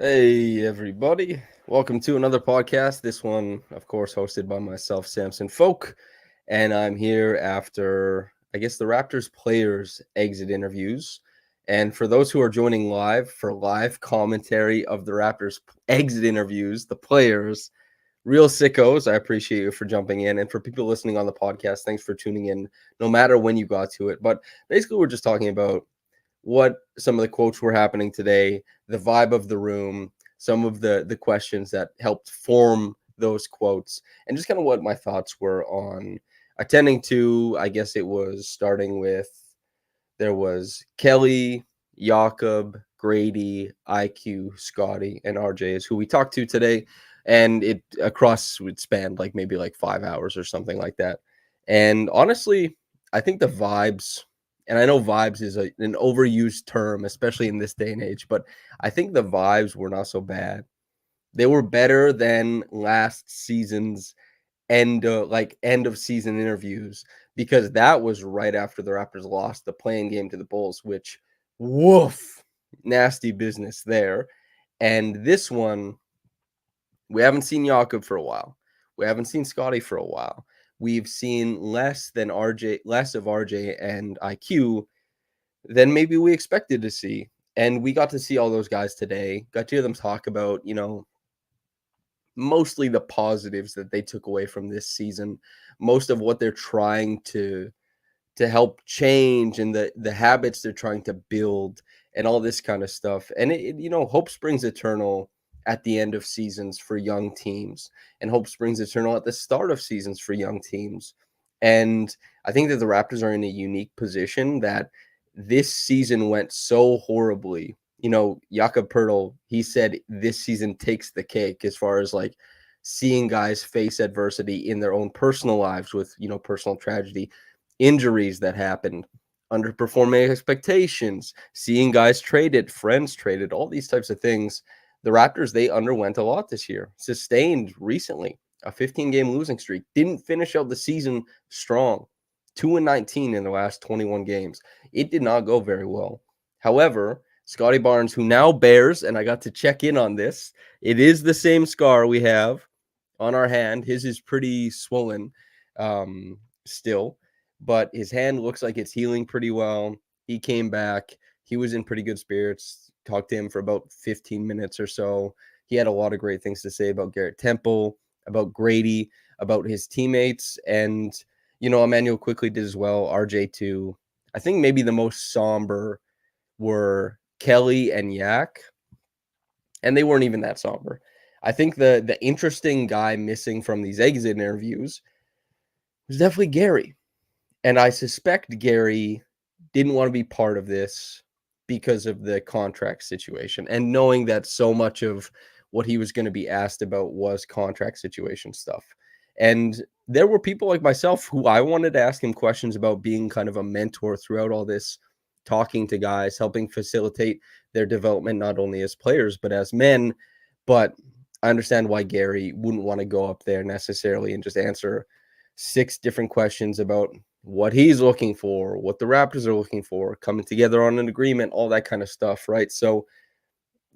Hey, everybody. Welcome to another podcast. This one, of course, hosted by myself, Samson Folk. And I'm here after, I guess, the Raptors players' exit interviews. And for those who are joining live for live commentary of the Raptors exit interviews, the players, real sickos, I appreciate you for jumping in. And for people listening on the podcast, thanks for tuning in, no matter when you got to it. But basically, we're just talking about what some of the quotes were happening today, the vibe of the room, some of the questions that helped form those quotes, and just kind of what my thoughts were on attending to. I guess it was starting with there was Kelly, Jakob, Grady, IQ, Scotty, and RJ is who we talked to today. And it across would span like maybe like 5 hours or something like that. And honestly, I think the vibes, and I know vibes is an overused term, especially in this day and age, but I think the vibes were not so bad. They were better than last season's end of season interviews, because that was right after the Raptors lost the playing game to the Bulls, which woof, nasty business there. And this one, we haven't seen Jakob for a while. We haven't seen Scotty for a while. We've seen less of RJ and IQ than maybe we expected to see. And we got to see all those guys today. Got to hear them talk about, mostly the positives that they took away from this season, most of what they're trying to help change, and the habits they're trying to build, and all this kind of stuff. And hope springs eternal at the end of seasons for young teams, and hope springs eternal at the start of seasons for young teams. And I think that the Raptors are in a unique position that this season went so horribly. Jakob Pertl, he said this season takes the cake as far as like seeing guys face adversity in their own personal lives with, personal tragedy, injuries that happened, underperforming expectations, seeing guys traded, friends traded, all these types of things. The Raptors, they underwent a lot this year, sustained recently a 15-game losing streak, didn't finish out the season strong, 2-19 in the last 21 games. It did not go very well. However, Scotty Barnes, who now bears, and I got to check in on this, it is the same scar we have on our hand. His is pretty swollen still, but his hand looks like it's healing pretty well. He came back. He was in pretty good spirits. Talked to him for about 15 minutes or so. He had a lot of great things to say about Garrett Temple, about Grady, about his teammates, and Immanuel Quickley did as well. RJ too. I think maybe the most somber were Kelly and Yak, and they weren't even that somber. I think the interesting guy missing from these exit interviews was definitely Gary. And I suspect Gary didn't want to be part of this because of the contract situation, and knowing that so much of what he was going to be asked about was contract situation stuff. And there were people like myself who I wanted to ask him questions about being kind of a mentor throughout all this, talking to guys, helping facilitate their development, not only as players, but as men. But I understand why Gary wouldn't want to go up there necessarily and just answer 6 different questions about what he's looking for, what the Raptors are looking for, coming together on an agreement, all that kind of stuff, right? So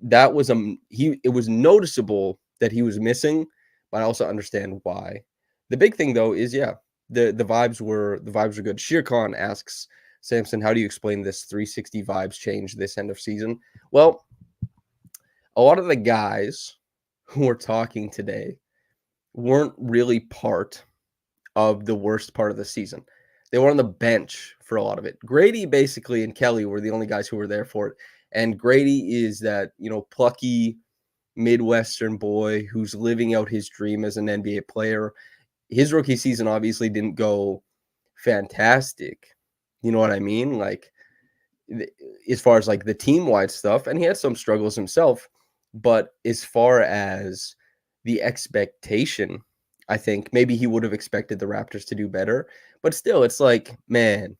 that was it was noticeable that he was missing, but I also understand why. The big thing though is the vibes were good. Shir Khan asks Samson, how do you explain this 360 vibes change this end of season? Well, a lot of the guys who were talking today weren't really part of the worst part of the season. They were on the bench for a lot of it. Grady basically and Kelly were the only guys who were there for it. And Grady is that, plucky Midwestern boy who's living out his dream as an NBA player. His rookie season obviously didn't go fantastic. You know what I mean? Like, as far as like the team wide stuff, and he had some struggles himself. But as far as the expectation, I think maybe he would have expected the Raptors to do better. But still, it's like, man,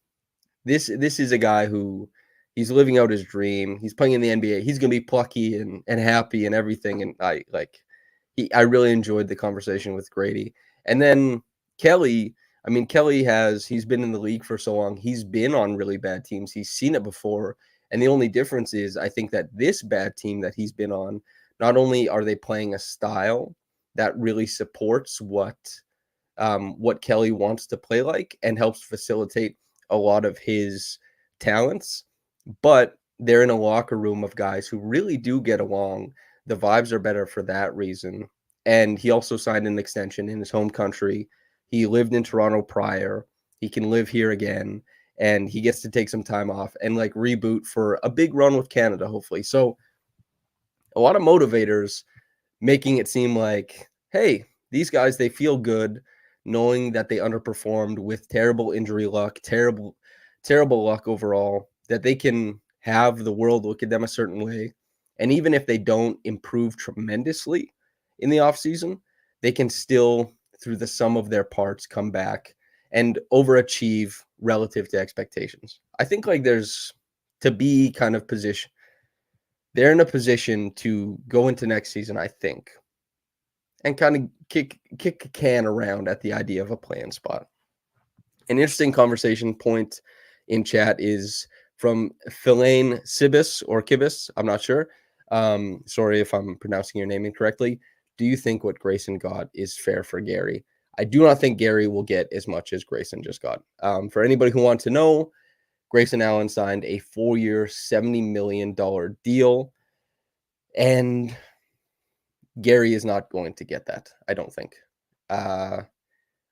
this is a guy who he's living out his dream. He's playing in the NBA. He's gonna be plucky and happy and everything. And I really enjoyed the conversation with Grady. And then Kelly, I mean, he's been in the league for so long. He's been on really bad teams. He's seen it before. And the only difference is I think that this bad team that he's been on not only are they playing a style that really supports what Kelly wants to play like and helps facilitate a lot of his talents, but they're in a locker room of guys who really do get along. The vibes are better for that reason. And he also signed an extension in his home country. He lived in Toronto prior. He can live here again, and he gets to take some time off and like reboot for a big run with Canada, hopefully. So a lot of motivators making it seem like, hey, these guys, they feel good knowing that they underperformed with terrible injury luck, terrible luck overall, that they can have the world look at them a certain way. And even if they don't improve tremendously in the offseason, they can still, through the sum of their parts, come back and overachieve relative to expectations. I think like there's to be kind of position. They're in a position to go into next season, I think, and kind of kick a can around at the idea of a play-in spot. An interesting conversation point in chat is from Philane Sibis or Kibis, I'm not sure. Sorry if I'm pronouncing your name incorrectly. Do you think what Grayson got is fair for Gary? I do not think Gary will get as much as Grayson just got. For anybody who wants to know, Grayson Allen signed a 4-year, $70 million deal, and Gary is not going to get that, I don't think.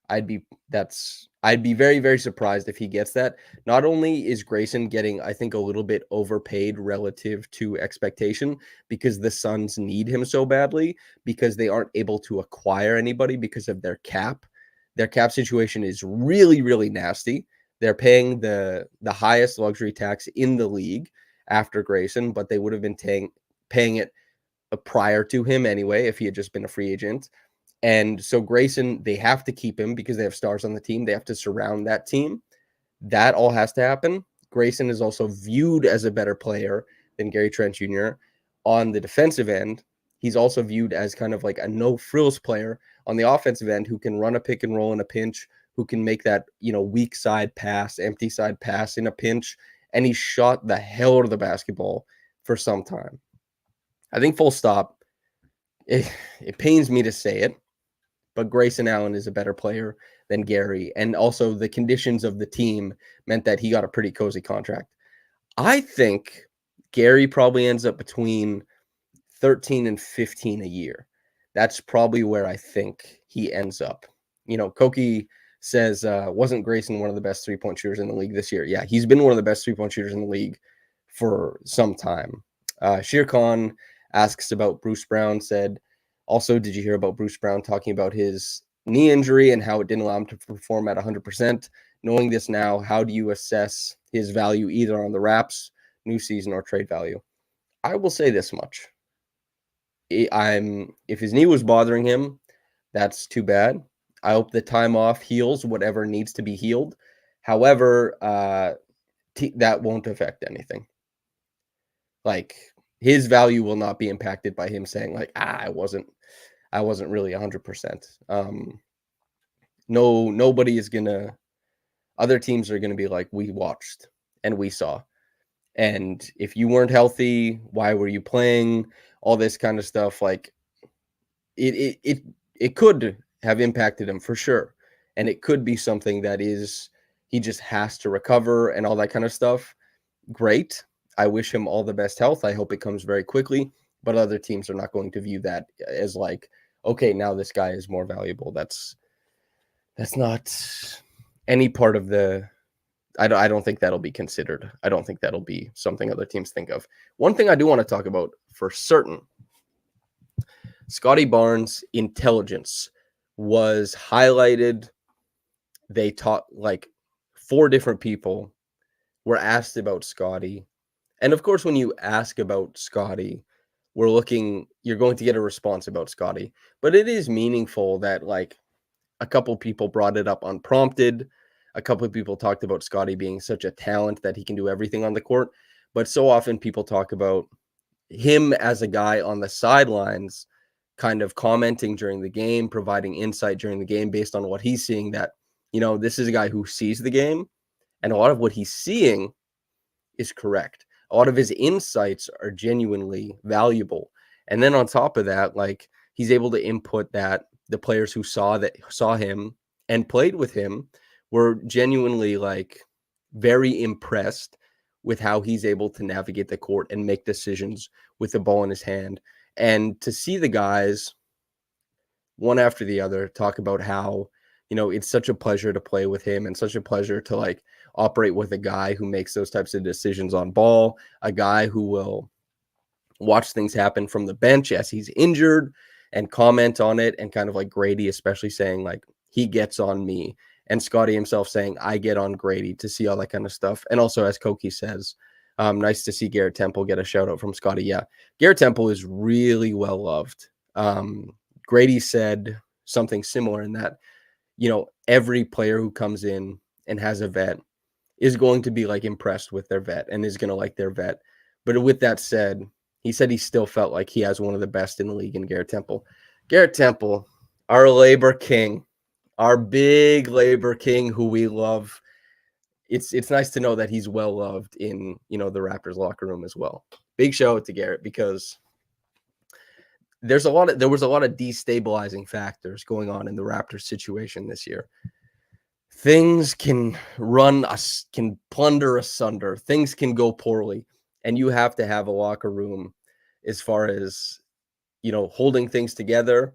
I'd be very, very surprised if he gets that. Not only is Grayson getting, I think, a little bit overpaid relative to expectation because the Suns need him so badly, because they aren't able to acquire anybody because of their cap. Their cap situation is really, really nasty. They're paying the highest luxury tax in the league after Grayson, but they would have been paying it prior to him anyway if he had just been a free agent. And so Grayson, they have to keep him because they have stars on the team. They have to surround that team. That all has to happen. Grayson is also viewed as a better player than Gary Trent Jr. on the defensive end. He's also viewed as kind of like a no-frills player on the offensive end who can run a pick and roll in a pinch, who can make that, weak side pass, empty side pass in a pinch. And he shot the hell out of the basketball for some time. I think full stop. It pains me to say it, but Grayson Allen is a better player than Gary. And also the conditions of the team meant that he got a pretty cozy contract. I think Gary probably ends up between 13 and 15 a year. That's probably where I think he ends up. Koki says, wasn't Grayson one of the best three-point shooters in the league this year? Yeah, he's been one of the best three-point shooters in the league for some time. Shere Khan asks about Bruce Brown, said, also, did you hear about Bruce Brown talking about his knee injury and how it didn't allow him to perform at 100%? Knowing this now, how do you assess his value either on the Raps, new season, or trade value? I will say this much. If his knee was bothering him, that's too bad. I hope the time off heals whatever needs to be healed. However, that won't affect anything. Like, his value will not be impacted by him saying like, I wasn't really 100%. Nobody is gonna. Other teams are gonna be like, we watched and we saw, and if you weren't healthy, why were you playing? All this kind of stuff. Like, it could have impacted him for sure, and it could be something that is he just has to recover and all that kind of stuff. Great. I wish him all the best health. I hope it comes very quickly, but other teams are not going to view that as like, okay, now this guy is more valuable. That's not any part of the. I don't think that'll be considered. I don't think that'll be something other teams think of. One thing I do want to talk about for certain, Scotty Barnes' intelligence was highlighted. They taught like 4 different people were asked about Scotty. And of course, when you ask about Scotty, you're going to get a response about Scotty. But it is meaningful that like a couple people brought it up unprompted. A couple of people talked about Scotty being such a talent that he can do everything on the court. But so often people talk about him as a guy on the sidelines, kind of commenting during the game, providing insight during the game based on what he's seeing, that, this is a guy who sees the game. And a lot of what he's seeing is correct. A lot of his insights are genuinely valuable. And then on top of that, like, he's able to input that the players who saw him and played with him were genuinely like very impressed with how he's able to navigate the court and make decisions with the ball in his hand. And to see the guys one after the other talk about how, it's such a pleasure to play with him and such a pleasure to like operate with a guy who makes those types of decisions on ball, a guy who will watch things happen from the bench as he's injured and comment on it. And kind of like Grady, especially saying like, he gets on me, and Scotty himself saying, I get on Grady, to see all that kind of stuff. And also, as Koki says, nice to see Garrett Temple get a shout out from Scotty. Yeah, Garrett Temple is really well loved. Grady said something similar in that, every player who comes in and has a vet is going to be like impressed with their vet and is going to like their vet. But with that said, he said he still felt like he has one of the best in the league in Garrett Temple. Garrett Temple, our labor king, our big labor king who we love. It's nice to know that he's well loved in, the Raptors locker room as well. Big shout out to Garrett, because there was a lot of destabilizing factors going on in the Raptors situation this year. Things can plunder asunder. Things can go poorly, and you have to have a locker room as far as, holding things together,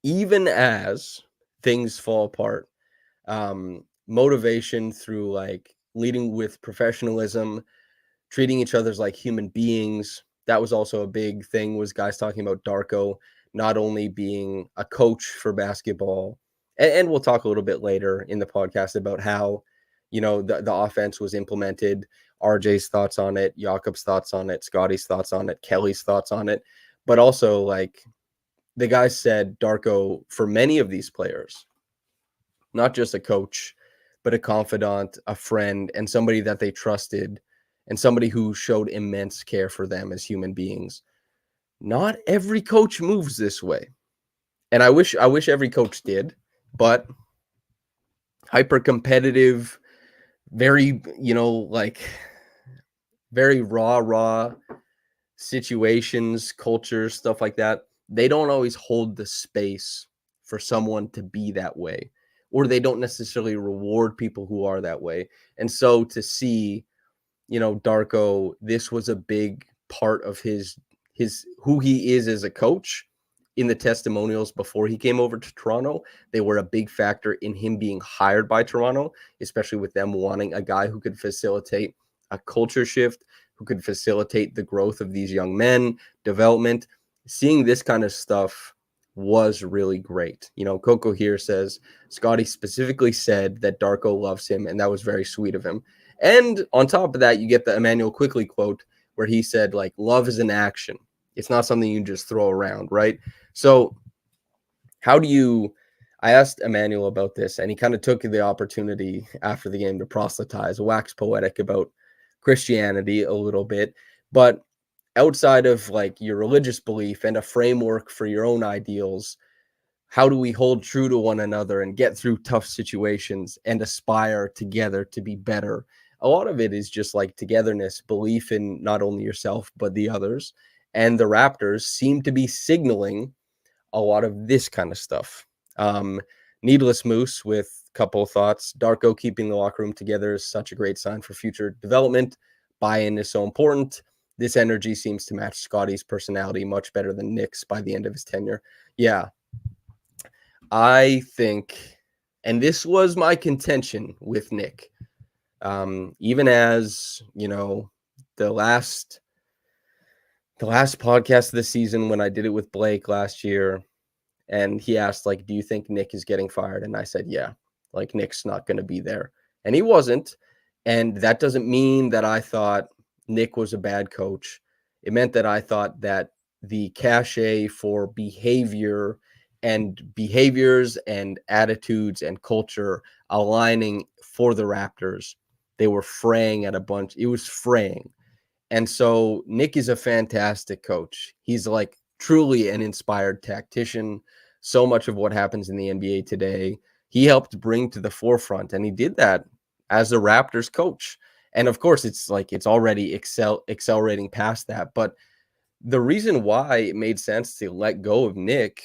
even as things fall apart. Motivation through like leading with professionalism, treating each other like human beings. That was also a big thing, was guys talking about Darko not only being a coach for basketball, and we'll talk a little bit later in the podcast about how, the offense was implemented, RJ's thoughts on it, Jakob's thoughts on it, Scotty's thoughts on it, Kelly's thoughts on it. But also, like, the guys said Darko, for many of these players, not just a coach, but a confidant, a friend, and somebody that they trusted, and somebody who showed immense care for them as human beings. Not every coach moves this way. And I wish every coach did, but hyper competitive, very, like very raw situations, cultures, stuff like that, they don't always hold the space for someone to be that way, or they don't necessarily reward people who are that way. And so to see, Darko, this was a big part of his who he is as a coach. In the testimonials before he came over to Toronto, they were a big factor in him being hired by Toronto, especially with them wanting a guy who could facilitate a culture shift, who could facilitate the growth of these young men, development. Seeing this kind of stuff was really great. Coco here says Scotty specifically said that Darko loves him, and that was very sweet of him. And on top of that, you get the Immanuel Quickley quote where he said, like, love is an action. It's not something you just throw around, right? So I asked Immanuel about this, and he kind of took the opportunity after the game to proselytize, wax poetic about Christianity a little bit. But outside of like your religious belief and a framework for your own ideals, how do we hold true to one another and get through tough situations and aspire together to be better? A lot of it is just like togetherness, belief in not only yourself, but the others. And the Raptors seem to be signaling a lot of this kind of stuff. Needless Moose with a couple of thoughts. Darko keeping the locker room together is such a great sign for future development. Buy-in is so important. This energy seems to match Scotty's personality much better than Nick's by the end of his tenure. Yeah, I think, and this was my contention with Nick, even as, the last podcast of the season when I did it with Blake last year, and he asked, like, do you think Nick is getting fired? And I said, yeah, like, Nick's not going to be there. And he wasn't. And that doesn't mean that I thought Nick was a bad coach. It meant that I thought that the cachet for behaviors and attitudes and culture aligning for the Raptors, they were fraying at a bunch. It was fraying. And so Nick is a fantastic coach. He's like truly an inspired tactician. So much of what happens in the NBA today, he helped bring to the forefront, and he did that as the Raptors coach. And of course, it's already accelerating past that. But The reason why it made sense to let go of Nick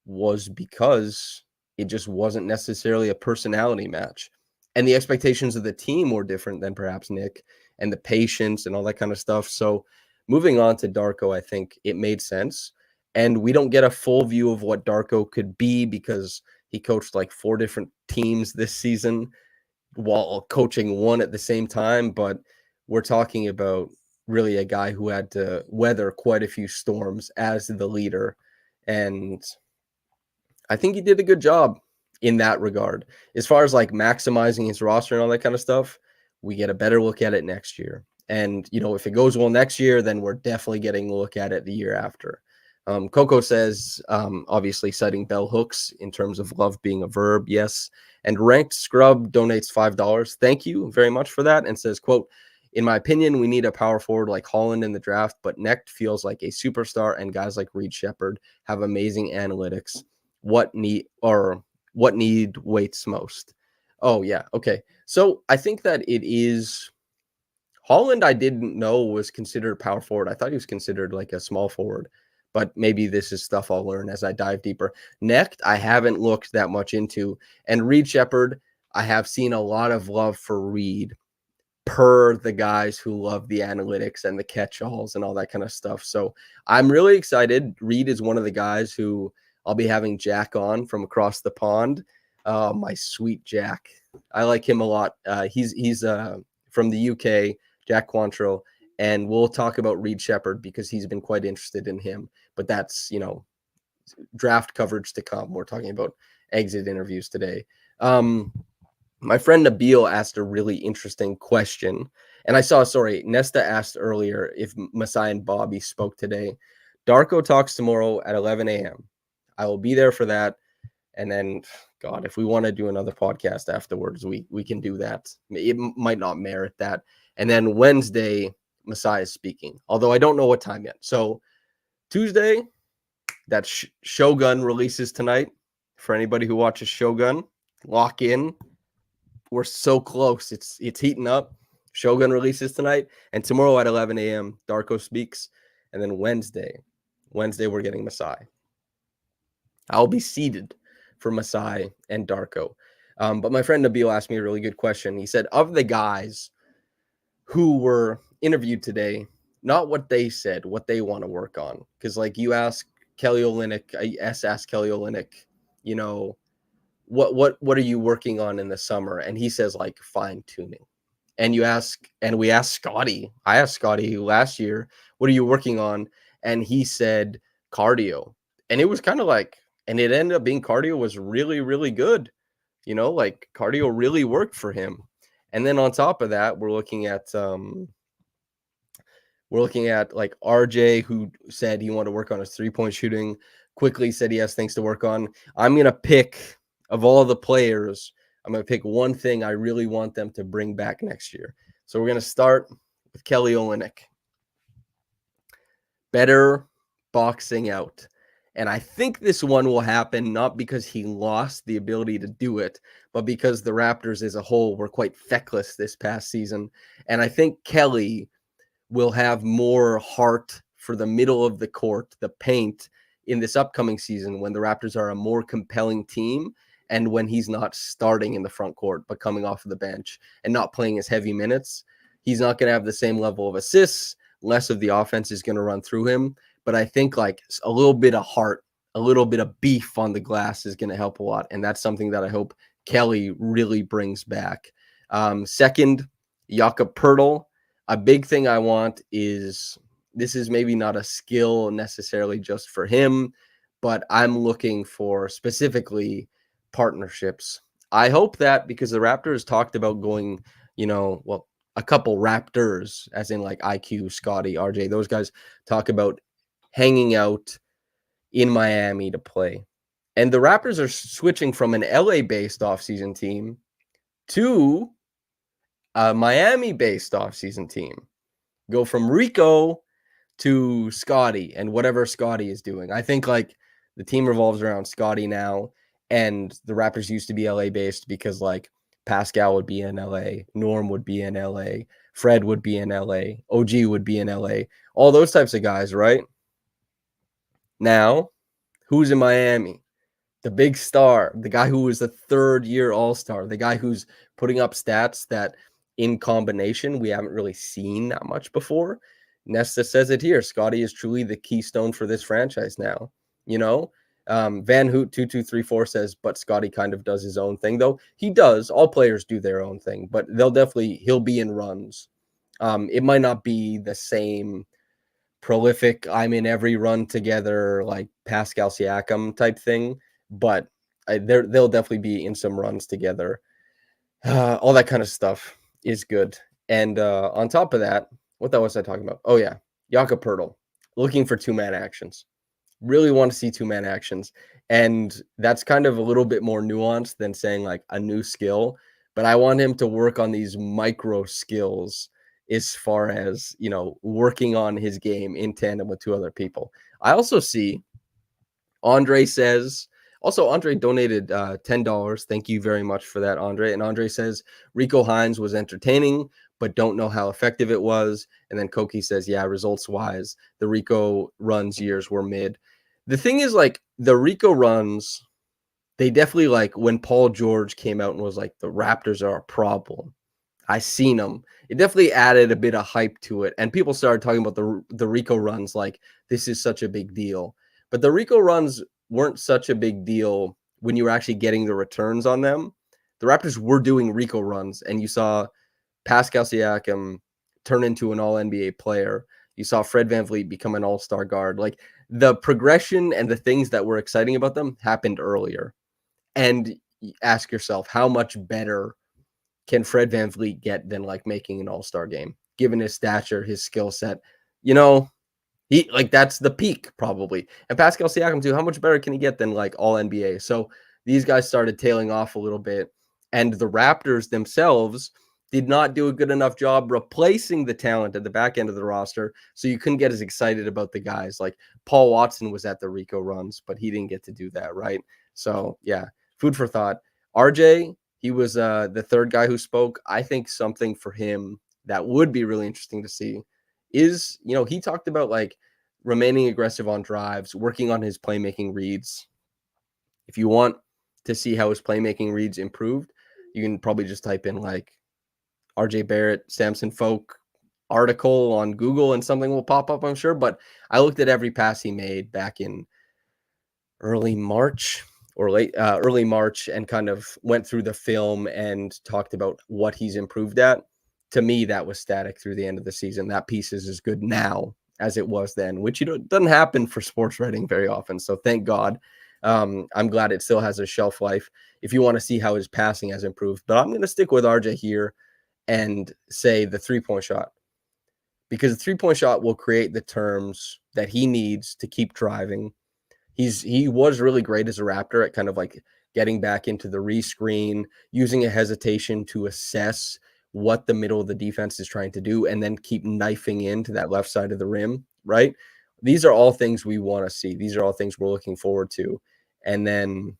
was because it just wasn't necessarily a personality match. And the expectations of the team were different than perhaps Nick, and the patience and all that kind of stuff. So moving on to Darko, I think it made sense. And we don't get a full view of what Darko could be because he coached like 4 different teams this season while coaching one at the same time. But we're talking about really a guy who had to weather quite a few storms as the leader. And I think he did a good job in that regard. As far as like maximizing his roster and all that kind of stuff, we get a better look at it next year. And, if it goes well next year, then we're definitely getting a look at it the year after. Coco says, obviously citing bell hooks in terms of love being a verb. Yes. And Ranked Scrub donates $5. Thank you very much for that. And says, quote, in my opinion, we need a power forward like Holland in the draft, but Necht feels like a superstar, and guys like Reed Shepherd have amazing analytics. What need weights most? Oh, yeah. Okay. So I think that it is Holland. I didn't know was considered power forward. I thought he was considered like a small forward, but maybe this is stuff I'll learn as I dive deeper. Next, I haven't looked that much into. And Reed Shepherd, I have seen a lot of love for Reed per the guys who love the analytics and the catch-alls and all that kind of stuff. So I'm really excited. Reed is one of the guys who I'll be having Jack on from across the pond. My sweet Jack. I like him a lot. He's from the UK, Jack Quantrill, and we'll talk about Reed Shepherd because he's been quite interested in him. But that's, draft coverage to come. We're talking about exit interviews today. My friend Nabil asked a really interesting question. And Nesta asked earlier if Masai and Bobby spoke today. Darko talks tomorrow at 11 a.m. I will be there for that. And then, God, if we want to do another podcast afterwards, we can do that. It might not merit that. And then Wednesday, Masai is speaking, although I don't know what time yet. So Tuesday, that Shogun releases tonight. For anybody who watches Shogun, lock in. We're so close. It's heating up. Shogun releases tonight. And tomorrow at 11 a.m., Darko speaks. And then Wednesday, we're getting Masai. I'll be seated for Masai and Darko. But my friend Nabil asked me a really good question. He said, of the guys who were interviewed today, not what they said, what they want to work on. Because like you ask Kelly Olynyk, I asked Kelly Olynyk, what are you working on in the summer? And he says like fine tuning. And we asked Scotty. I asked Scotty last year, what are you working on? And he said cardio. And it was kind of like, and it ended up being cardio was really, really good. Like cardio really worked for him. And then on top of that, we're looking at like RJ, who said he wanted to work on his 3-point shooting. Quickley said he has things to work on. I'm going to pick, of all the players, I'm going to pick one thing I really want them to bring back next year. So we're going to start with Kelly Olynyk. Better boxing out. And I think this one will happen not because he lost the ability to do it, but because the Raptors as a whole were quite feckless this past season. And I think Kelly will have more heart for the middle of the court, the paint, in this upcoming season when the Raptors are a more compelling team and when he's not starting in the front court but coming off of the bench and not playing his heavy minutes. He's not going to have the same level of assists. Less of the offense is going to run through him. But I think like a little bit of heart, a little bit of beef on the glass is going to help a lot. And that's something that I hope Kelly really brings back. Second, Jakob Poeltl. A big thing I want is, this is maybe not a skill necessarily just for him, but I'm looking for specifically partnerships. I hope that because the Raptors talked about going, a couple Raptors, as in like IQ, Scotty, RJ, those guys talk about hanging out in Miami to play. And the Raptors are switching from an LA-based offseason team to a Miami-based offseason team. Go from Rico to Scotty and whatever Scotty is doing. I think like the team revolves around Scotty now, and the Raptors used to be LA-based because like Pascal would be in LA, Norm would be in LA, Fred would be in LA. OG would be in LA. All those types of guys, right? Now, who's in Miami? The big star, the guy who was a third-year All-Star, the guy who's putting up stats that in combination we haven't really seen that much before. Nesta says it here. Scottie is truly the keystone for this franchise now. You know, Van Hoot 2234 says, but Scottie kind of does his own thing, though. He does. All players do their own thing, but he'll be in runs. It might not be the same prolific, I'm in every run together, like Pascal Siakam type thing, but they'll definitely be in some runs together. All that kind of stuff is good. And on top of that, what was I talking about? Oh, yeah. Jakob Poeltl, looking for two-man actions. Really want to see two-man actions. And that's kind of a little bit more nuanced than saying like a new skill. But I want him to work on these micro skills as far as, you know, working on his game in tandem with two other people. I also see Andre says, also Andre donated $10. Thank you very much for that, Andre. And Andre says, Rico Hines was entertaining, but don't know how effective it was. And then Koki says, yeah, results-wise, the Rico runs years were mid. The thing is, like, the Rico runs, they definitely, like, when Paul George came out and was like, the Raptors are a problem, I seen them. It definitely added a bit of hype to it. And people started talking about the Rico runs like, this is such a big deal. But the Rico runs weren't such a big deal when you were actually getting the returns on them. The Raptors were doing Rico runs, and you saw Pascal Siakam turn into an all-NBA player. You saw Fred VanVleet become an all-star guard. Like, the progression and the things that were exciting about them happened earlier. And ask yourself, how much better can Fred VanVleet get than like making an all-star game, given his stature, his skill set? You know, he like that's the peak probably. And Pascal Siakam too, how much better can he get than like all NBA? So these guys started tailing off a little bit, and the Raptors themselves did not do a good enough job replacing the talent at the back end of the roster. So you couldn't get as excited about the guys. Like Paul Watson was at the Rico runs, but he didn't get to do that, right? So yeah, food for thought. RJ, he was the third guy who spoke. I think something for him that would be really interesting to see is, you know, he talked about like remaining aggressive on drives, working on his playmaking reads. If you want to see how his playmaking reads improved, you can probably just type in like RJ Barrett, Samson Folk article on Google and something will pop up, I'm sure. But I looked at every pass he made back in early March and kind of went through the film and talked about what he's improved at. To me, that was static through the end of the season. That piece is as good now as it was then, which doesn't happen for sports writing very often. So thank God. I'm glad it still has a shelf life if you want to see how his passing has improved. But I'm going to stick with RJ here and say the three-point shot, because the three-point shot will create the terms that he needs to keep driving. He was really great as a Raptor at kind of like getting back into the rescreen, using a hesitation to assess what the middle of the defense is trying to do, and then keep knifing into that left side of the rim, right? These are all things we want to see. These are all things we're looking forward to. And then,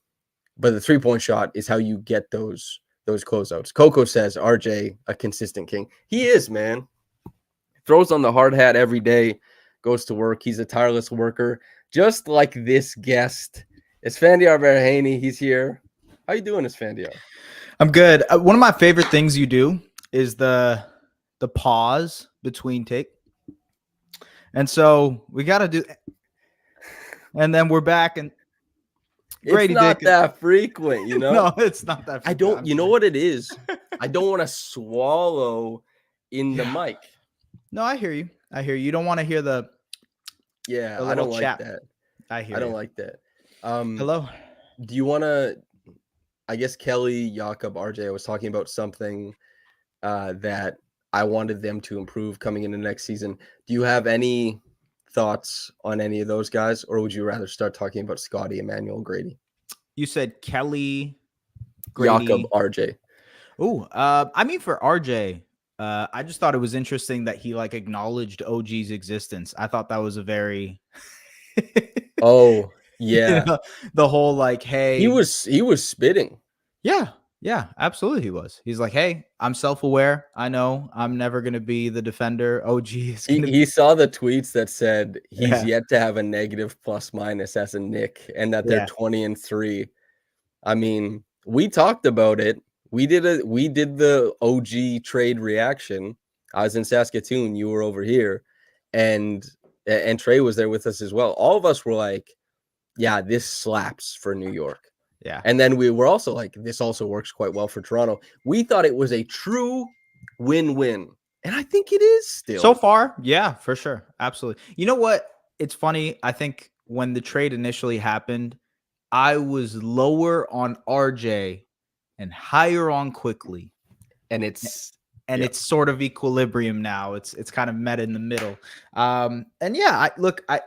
but the three-point shot is how you get those closeouts. Coco says, RJ, a consistent king. He is, man. Throws on the hard hat every day, goes to work. He's a tireless worker, just like this guest. Esfandiar Berhaney, he's here. How you doing, Esfandiar? I'm good. One of my favorite things you do is the pause between take. And so we got to do, and then we're back, and Grady Dick. It's not that frequent, you know? No, it's not that frequent. You know what it is? I don't want to swallow in the mic. No, I hear you. You don't want to hear the I don't like that. I don't like that. Hello. Do you want to, I guess Kelly, Jakob, RJ, I was talking about something that I wanted them to improve coming into next season. Do you have any thoughts on any of those guys, or would you rather start talking about Scotty, Immanuel, Gradey? You said Kelly, Grady, Jakob, RJ. Oh, I mean, for RJ, I just thought it was interesting that he like acknowledged OG's existence. I thought that was a very oh yeah, the whole like, hey, he was spitting. Yeah, Yeah, absolutely he was. He's like, "Hey, I'm self-aware. I know I'm never gonna be the defender. OG is He gonna be." he saw the tweets that said he's Yeah, yet to have a negative plus minus as a Nick and that they're yeah, 20-3. I mean, we talked about it. We did the OG trade reaction. I was in Saskatoon, you were over here, and and Trey was there with us as well. All of us were like, "Yeah, this slaps for New York." yeah. And then we were also like, "This also works quite well for Toronto." We thought it was a true win-win, and I think it is So still. far, yeah, for sure. Absolutely. You know what? It's funny. I think when the trade initially happened, I was lower on RJ and higher on Quickly. And it's And yep. it's sort of equilibrium now. It's kind of met in the middle. And yeah,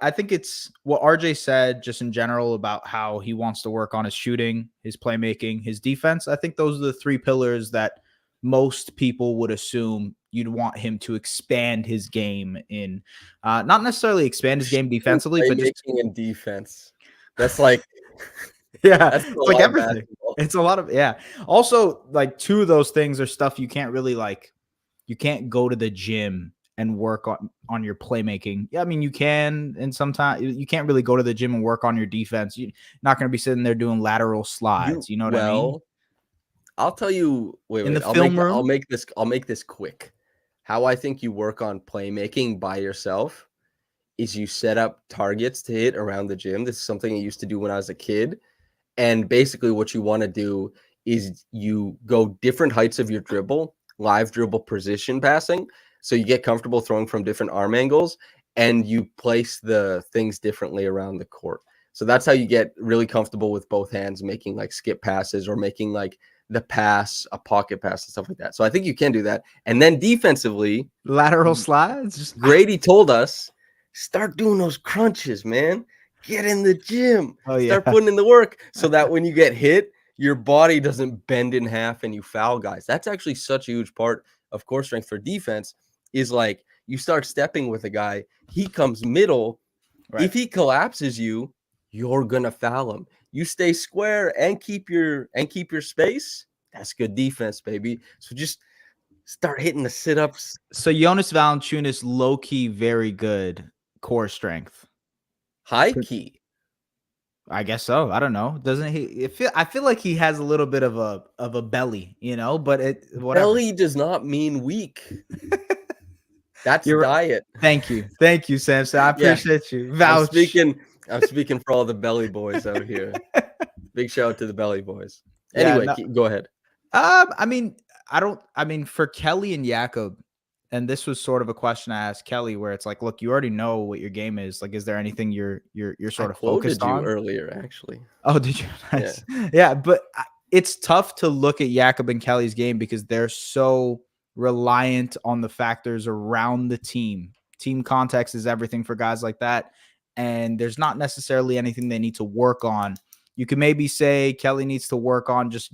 I think it's what RJ said just in general about how he wants to work on his shooting, his playmaking, his defense. I think those are the three pillars that most people would assume you'd want him to expand his game in. Not necessarily expand his game Shooting, defensively, but just playmaking, and defense. That's like yeah, that's a it's like lot of everything. basketball. It's a lot of yeah. Also, like two of those things are stuff you can't really like. You can't go to the gym and work on your playmaking. Yeah, I mean you can, and sometimes you can't really go to the gym and work on your defense. You're not going to be sitting there doing lateral You slides. You know what I mean? well, I'll tell you In the wait, film I'll room, make this quick. How I think you work on playmaking by yourself is you set up targets to hit around the gym. This is something I used to do when I was a kid. And basically what you want to do is you go different heights of your dribble, live dribble position passing. So you get comfortable throwing from different arm angles and you place the things differently around the court. So that's how you get really comfortable with both hands making like skip passes or making like the pass, a pocket pass and stuff like that. So I think you can do that. And then defensively, lateral slides. Just Grady told us, start doing those crunches, man. Get in the gym. oh yeah, Start putting in the work so that when you get hit, your body doesn't bend in half and you foul guys. That's actually such a huge part of core strength for defense is like you start stepping with a guy, he comes middle. right. If he collapses you, you're gonna foul him. You stay square and keep your space. That's good defense, baby. So just start hitting the sit-ups. So Jonas Valanciunas, low key, very good core strength. High key. I guess so. I don't know. Doesn't he? I feel like he has a little bit of a belly, you know. But it whatever. Belly does not mean weak. That's You're diet. thank you, Samson. I Yeah, appreciate you. I'm Vouch. speaking I'm speaking for all the belly boys out here. Big shout out to the belly boys. Yeah. Anyway, No, go ahead. I mean, I don't. I mean, for Kelly and Jakob, and this was sort of a question I asked Kelly, where it's like, look, you already know what your game is. Like, is there anything you're I sort of focused quoted you on? earlier, actually. Oh, did you? Yeah. Nice. Yeah, but it's tough to look at Jakob and Kelly's game because they're so reliant on the factors around the team. Team context is everything for guys like that. And there's not necessarily anything they need to work on. You could maybe say Kelly needs to work on just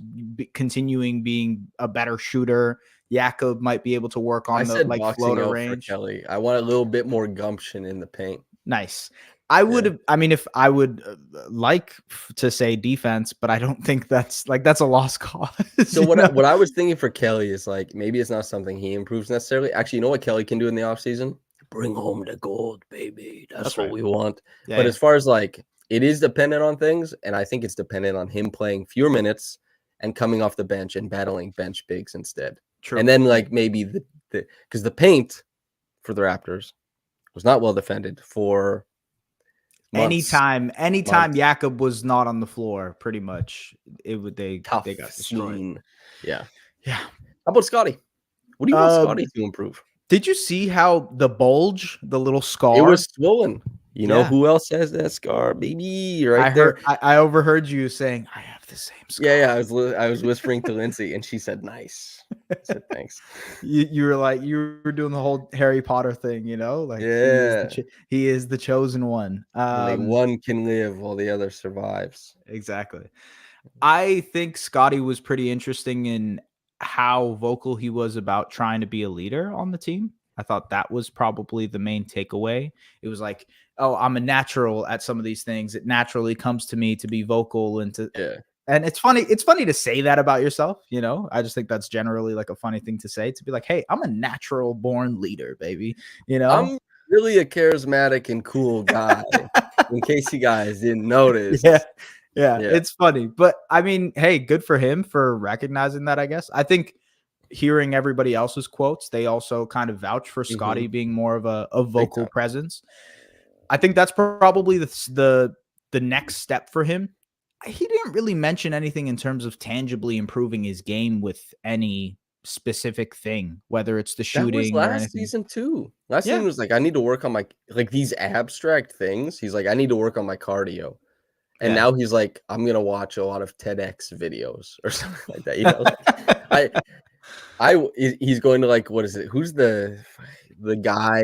continuing being a better shooter. Jakob might be able to work I on the said like boxing floater out for range. Kelly. I want a little bit more gumption in the paint. Nice. I would Yeah. have. I mean, if I would like to say defense, but I don't think that's a lost cause. So you know? what I was thinking for Kelly is like maybe it's not something he improves necessarily. Actually, you know what Kelly can do in the offseason? Bring home the gold, baby. That's That's what right. we want. Yeah, But yeah. as far as like it is dependent on things, and I think it's dependent on him playing fewer minutes and coming off the bench and battling bench bigs instead. True. And then like maybe the because the paint for the Raptors was not well defended for months. Anytime Jakob was not on the floor, pretty much Tough they got destroyed. scene. Yeah. Yeah. How about Scotty? What do you want Scotty to improve? Did you see how the bulge, the little It scar? was swollen. You know Yeah. who else has that scar, baby? Right I there. heard. I overheard you saying, "I have the same scar." Yeah, I was whispering to Lindsay, and she said, "Nice." I said, "Thanks." You were like you were doing the whole Harry Potter thing, you know, like Yeah. he is the chosen one. Only one can live while the other survives. Exactly. I think Scotty was pretty interesting in how vocal he was about trying to be a leader on the team. I thought that was probably the main takeaway. It was like, oh, I'm a natural at some of these things. It naturally comes to me to be vocal and to Yeah. And it's funny to say that about yourself, you know. I just think that's generally like a funny thing to say, to be like, hey, I'm a natural born leader, baby, you know. I'm really a charismatic and cool guy. In case you guys didn't notice. Yeah. Yeah, Yeah. it's funny. But I mean, hey, good for him for recognizing that, I guess. I think hearing everybody else's quotes, they also kind of vouch for Scotty being more of a Big vocal time. presence. I think that's probably the next step for him. He didn't really mention anything in terms of tangibly improving his game with any specific thing, whether it's the That was shooting or last anything. season too. Last Yeah. season was like, I need to work on my like these abstract things. He's like, I need to work on my cardio. And Yeah. now he's like, I'm gonna watch a lot of TEDx videos or something like that. You know, like, he's going to like, what is it? Who's the guy?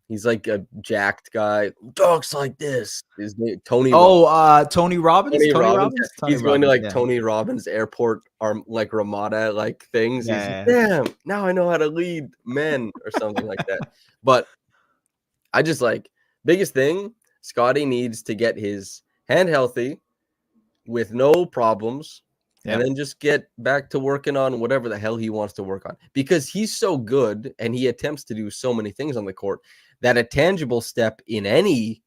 He's like a jacked guy. Talks like this. His name Tony Robbins. Tony Robbins? Tony Tony Robbins. Robbins? He's Tony going to Robbins, like yeah. Tony Robbins airport like Ramada like things. He's like, Yeah. damn, now I know how to lead men or something like that. But I just like biggest thing, Scotty needs to get his hand healthy with no problems. And then just get back to working on whatever the hell he wants to work on, because he's so good and he attempts to do so many things on the court that a tangible step in any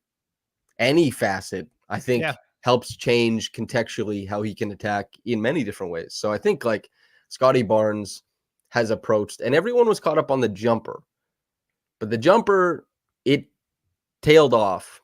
facet, I think, helps change contextually how he can attack in many different ways. So I think like Scotty Barnes has approached, and everyone was caught up on the jumper, but the jumper, it tailed off,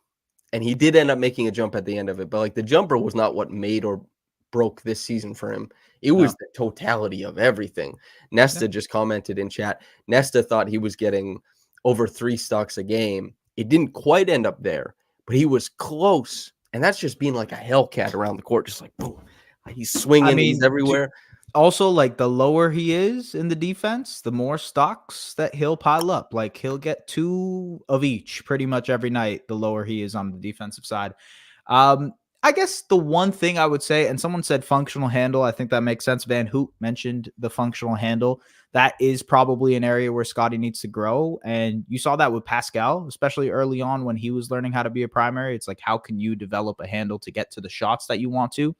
and he did end up making a jump at the end of it. But like the jumper was not what made or broke this season for him. It was the totality of everything. Nesta just commented in chat. Nesta thought he was getting over 3 stocks a game. It didn't quite end up there, but he was close. And that's just being like a Hellcat around the court, just like boom. He's swinging, he's everywhere. Also, like the lower he is in the defense, the more stocks that he'll pile up. Like he'll get 2 of each pretty much every night, the lower he is on the defensive side. I guess the one thing I would say, and someone said functional handle, I think that makes sense. Van Hoot mentioned the functional handle. That is probably an area where Scotty needs to grow. And you saw that with Pascal, especially early on when he was learning how to be a primary. It's like, how can you develop a handle to get to the shots that you want to?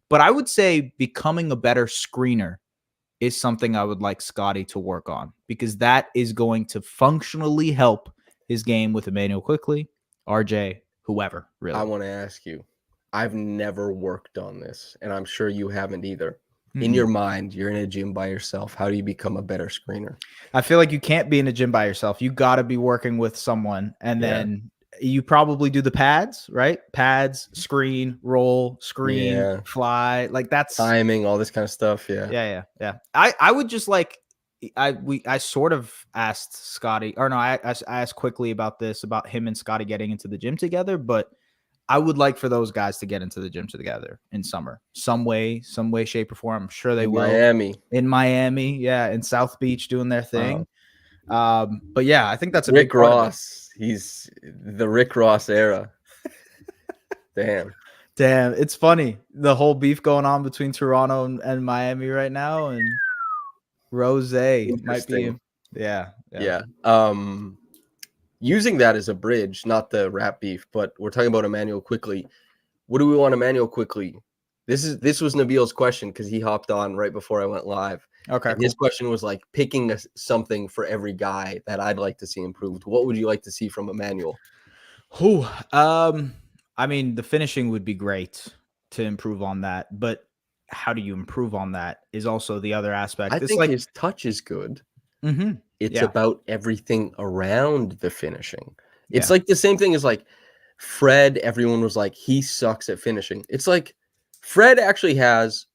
But I would say becoming a better screener is something I would like Scotty to work on, because that is going to functionally help his game with Immanuel Quickley, RJ, whoever, really. I want to ask you, I've never worked on this, and I'm sure you haven't either. In your mind, you're in a gym by yourself. How do you become a better screener? I feel like you can't be in a gym by yourself. You got to be working with someone, and then you probably do the pads, right? Pads, screen, roll, screen, fly. Like that's timing, all this kind of stuff. Yeah. I would just like, I sort of asked Scotty, or no, I asked Quickley about this, about him and Scotty getting into the gym together, but I would like for those guys to get into the gym together in summer, some way, shape, or form. I'm sure they will. In Miami, in South Beach, doing their thing. But yeah, I think that's a Rick big part Ross. He's the Rick Ross era. Damn, it's funny, the whole beef going on between Toronto and Miami right now, and Rose might be. Yeah. Using that as a bridge, not the rap beef, but we're talking about Immanuel Quickley. What do we want Immanuel Quickley? This was Nabil's question, because he hopped on right before I went live. Okay, cool. His question was like picking something for every guy that I'd like to see improved. What would you like to see from Immanuel? I mean, the finishing would be great to improve on that, but how do you improve on that is also the other aspect. I think his touch is good. It's about everything around the finishing. It's like the same thing as like Fred. Everyone was like, he sucks at finishing. It's like Fred actually has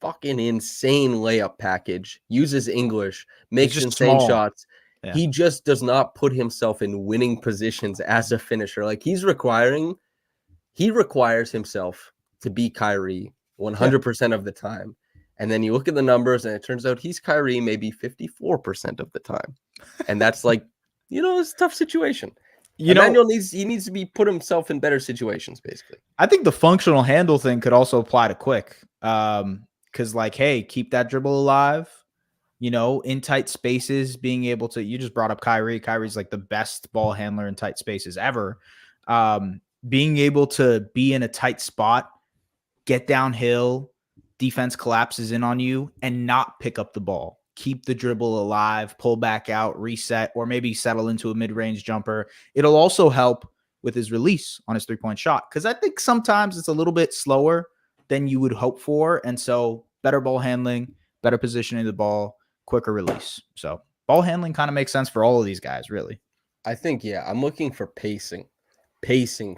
fucking insane layup package, uses English, makes insane shots. He just does not put himself in winning positions as a finisher. Like he requires himself to be Kyrie 100% of the time. And then you look at the numbers, and it turns out he's Kyrie maybe 54% of the time. And that's like, it's a tough situation. Immanuel needs to be put himself in better situations, basically. I think the functional handle thing could also apply to Quick. Because like, hey, keep that dribble alive. In tight spaces, being able to, you just brought up Kyrie. Kyrie's like the best ball handler in tight spaces ever. Being able to be in a tight spot, get downhill, defense collapses in on you and not pick up the ball. Keep the dribble alive, pull back out, reset, or maybe settle into a mid-range jumper. It'll also help with his release on his three-point shot, because I think sometimes it's a little bit slower than you would hope for. And so better ball handling, better positioning of the ball, quicker release. So ball handling kind of makes sense for all of these guys, really. I think, yeah, I'm looking for pacing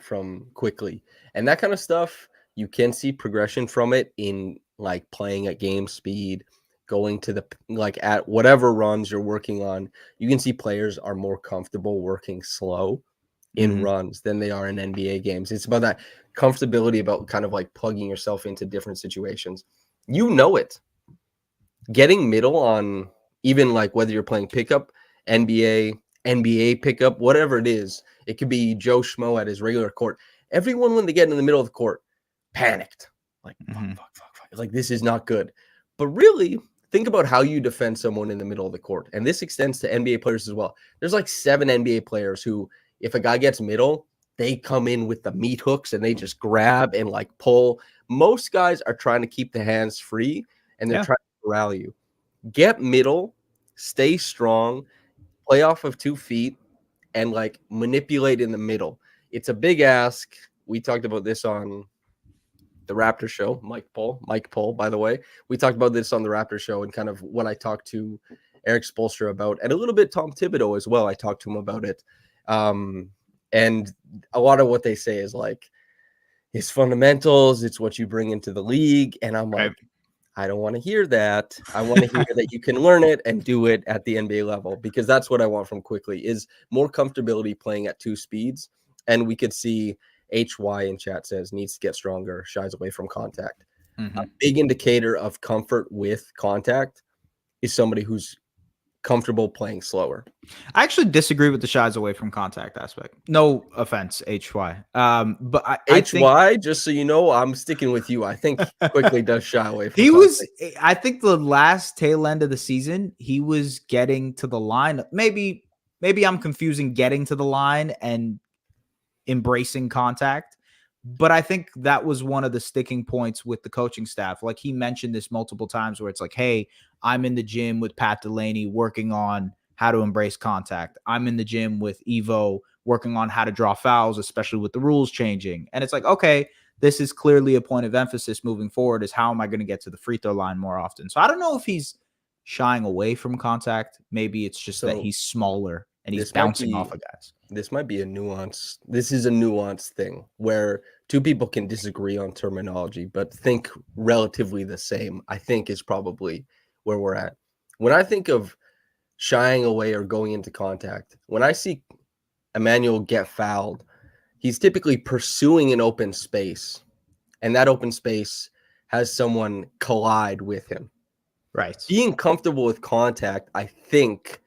from Quickley. And that kind of stuff, you can see progression from it in like playing at game speed, going to the like at whatever runs you're working on. You can see players are more comfortable working slow in runs than they are in NBA games. It's about that comfortability, about kind of like plugging yourself into different situations. You know it. Getting middle on even like whether you're playing pickup, NBA pickup, whatever it is. It could be Joe Schmo at his regular court. Everyone, when they get in the middle of the court, panicked. Like, fuck. Like, this is not good. But really, think about how you defend someone in the middle of the court. And this extends to NBA players as well. There's like 7 NBA players who, if a guy gets middle, they come in with the meat hooks and they just grab and like pull. Most guys are trying to keep the hands free and they're trying to corral you. Get middle, stay strong, play off of 2 feet, and like manipulate in the middle. It's a big ask. We talked about this on the Raptor show. Mike Pohl, by the way. We talked about this on the Raptor show and kind of what I talked to Eric Spoelstra about, and a little bit Tom Thibodeau as well. I talked to him about it. And a lot of what they say is like his fundamentals. It's what you bring into the league. And I'm like, I don't want to hear that. I want to hear that you can learn it and do it at the NBA level, because that's what I want from Quickley, is more comfortability playing at 2 speeds. And we could see HY in chat says needs to get stronger, shies away from contact. A big indicator of comfort with contact is somebody who's comfortable playing slower. I actually disagree with the shies away from contact aspect. No offense, HY. But I HY, think, just so you know, I'm sticking with you. I think Quickley does shy away from contact. I think the last tail end of the season, he was getting to the line. Maybe I'm confusing getting to the line and embracing contact. But I think that was one of the sticking points with the coaching staff. Like, he mentioned this multiple times where it's like, hey, I'm in the gym with Pat Delaney working on how to embrace contact. I'm in the gym with Evo working on how to draw fouls, especially with the rules changing. And it's like, okay, this is clearly a point of emphasis moving forward, is how am I going to get to the free throw line more often? So I don't know if he's shying away from contact. Maybe it's just that he's smaller and he's bouncing off of guys. This might be a nuance. This is a nuanced thing where 2 people can disagree on terminology, but think relatively the same, I think, is probably where we're at. When I think of shying away or going into contact, when I see Immanuel get fouled, he's typically pursuing an open space, and that open space has someone collide with him. Right. Being comfortable with contact, I think,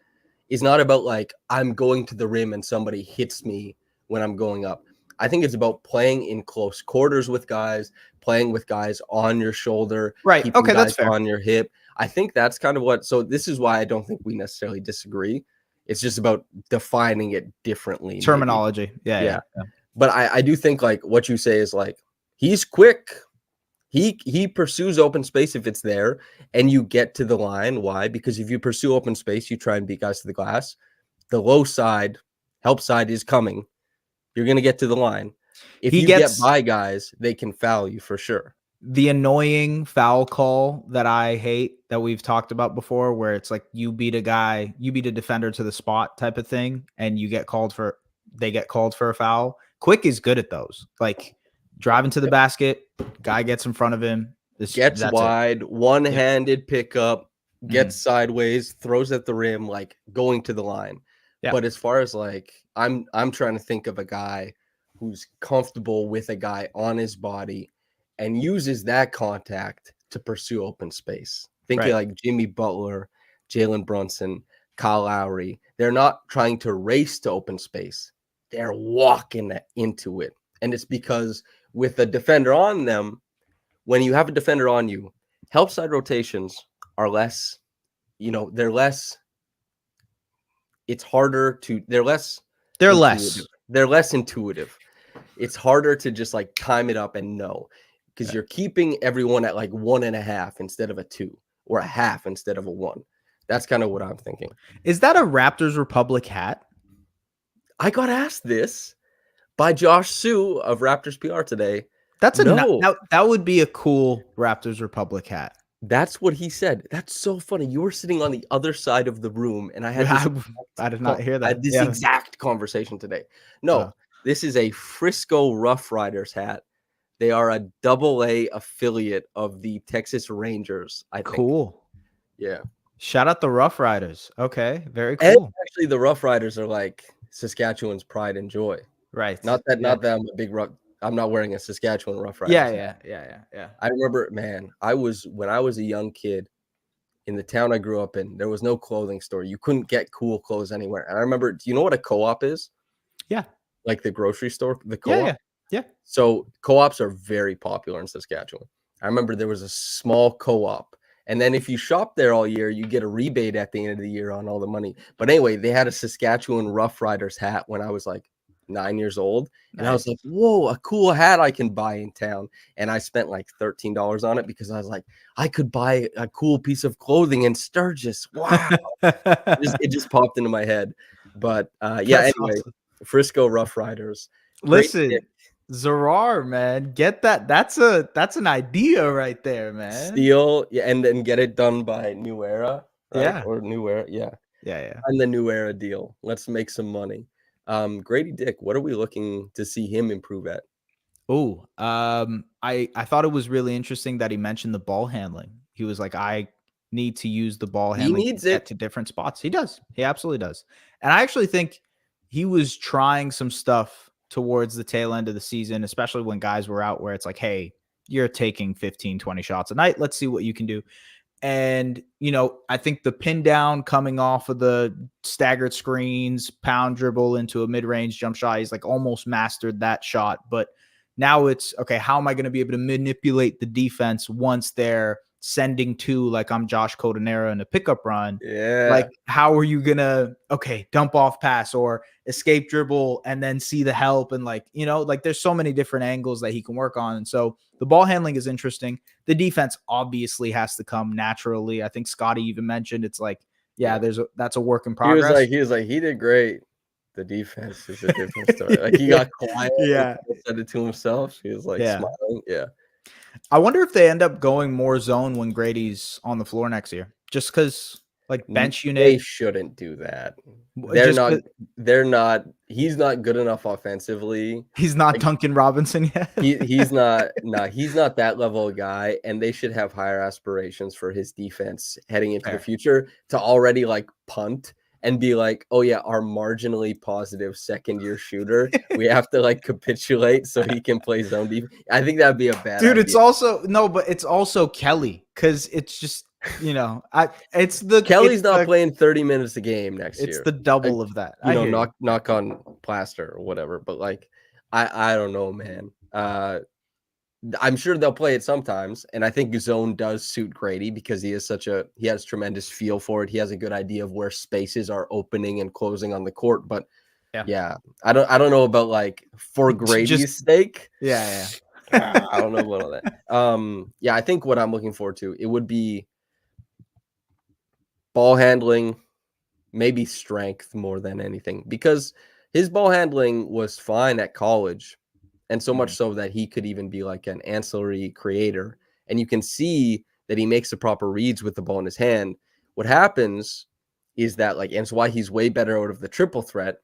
is not about like I'm going to the rim and somebody hits me when I'm going up. I think it's about playing in close quarters with guys, playing with guys on your shoulder, right? Okay, that's fair. On your hip. I think that's kind of what. So this is why I don't think we necessarily disagree. It's just about defining it differently. Terminology, yeah. But I do think like what you say is like he's quick. He pursues open space if it's there, and you get to the line. Why? Because if you pursue open space, you try and beat guys to the glass. The low side, help side is coming. You're going to get to the line. If you get by guys, they can foul you for sure. The annoying foul call that I hate, that we've talked about before, where it's like you beat a defender to the spot type of thing, and they get called for a foul. Quick is good at those. Like, driving to the basket, guy gets in front of him, gets wide, one-handed pickup, gets sideways, throws at the rim, like going to the line. Yeah. But as far as like, I'm trying to think of a guy who's comfortable with a guy on his body and uses that contact to pursue open space. Thinking like Jimmy Butler, Jalen Brunson, Kyle Lowry. They're not trying to race to open space. They're walking into it. And it's because with a defender on them, when you have a defender on you, help side rotations are less, they're less. It's harder to, they're less intuitive. It's harder to just like time it up and know. because you're keeping everyone at like 1.5 instead of a 2 or a half instead of a 1. That's kind of what I'm thinking. Is that a Raptors Republic hat? I got asked this by Josh Sue of Raptors PR today. That's No. that would be a cool Raptors Republic hat. That's what he said. That's so funny. You were sitting on the other side of the room, and I had this I did not hear that. I had this exact conversation today. No, this is a Frisco Rough Riders hat. They are a AA affiliate of the Texas Rangers, I think. Cool. Yeah. Shout out the Rough Riders. Okay, very And cool. actually, the Rough Riders are like Saskatchewan's pride and joy. Right. Not that I'm a big rough. I'm not wearing a Saskatchewan Rough Riders. Yeah. I remember, man, when I was a young kid in the town I grew up in, there was no clothing store. You couldn't get cool clothes anywhere. And I remember, do you know what a co-op is? Yeah. Like the grocery store, the co-op? Yeah. So co-ops are very popular in Saskatchewan. I remember there was a small co-op. And then if you shop there all year, you get a rebate at the end of the year on all the money. But anyway, they had a Saskatchewan Rough Riders hat when I was like 9 years old. And I was like, whoa, a cool hat I can buy in town. And I spent like $13 on it because I was like, I could buy a cool piece of clothing in Sturgis. Wow. it just popped into my head. But anyway, awesome. Frisco Rough Riders. Listen, Zarar, man, get that. That's an idea right there, man. Steal, and then get it done by New Era. Right? Yeah. Or New Era. Yeah. And the New Era deal. Let's make some money. Grady Dick, what are we looking to see him improve at? Oh, I thought it was really interesting that he mentioned the ball handling. He was like, I need to use the ball handling. He needs it to different spots. He does. He absolutely does. And I actually think he was trying some stuff towards the tail end of the season, especially when guys were out where it's like, hey, you're taking 15, 20 shots a night. Let's see what you can do. And, I think the pin down coming off of the staggered screens, pound dribble into a mid-range jump shot, he's like almost mastered that shot. But now it's, okay, how am I going to be able to manipulate the defense once they're sending two, like I'm Josh Cotanera in a pickup run? Yeah. Like, how are you going to, dump off pass or escape dribble and then see the help? And there's so many different angles that he can work on. And so the ball handling is interesting. The defense obviously has to come naturally. I think Scotty even mentioned it's like, that's a work in progress. He was like, he did great. The defense is a different story. Like he got quiet. Said it to himself. He was like smiling. Yeah. I wonder if they end up going more zone when Grady's on the floor next year, just because bench unit. They shouldn't do that. They're not. He's not good enough offensively. He's not Duncan Robinson yet. He's not. He's not that level of guy. And they should have higher aspirations for his defense heading into the future to already punt and be like, oh yeah, our marginally positive second-year shooter, we have to capitulate so he can play zone defense. I think that'd be a bad idea. It's also Kelly, because it's just Kelly's not playing 30 minutes a game next year. It's the double of that. Knock on plaster or whatever. But I don't know, man. I'm sure they'll play it sometimes, and I think zone does suit Grady because he has tremendous feel for it. He has a good idea of where spaces are opening and closing on the court. But I don't know about for Grady's sake. Yeah. I don't know about all that. I think what I'm looking forward to, it would be ball handling, maybe strength more than anything, because his ball handling was fine at college. And so much so that he could even be like an ancillary creator. And you can see that he makes the proper reads with the ball in his hand. What happens is that and it's why he's way better out of the triple threat,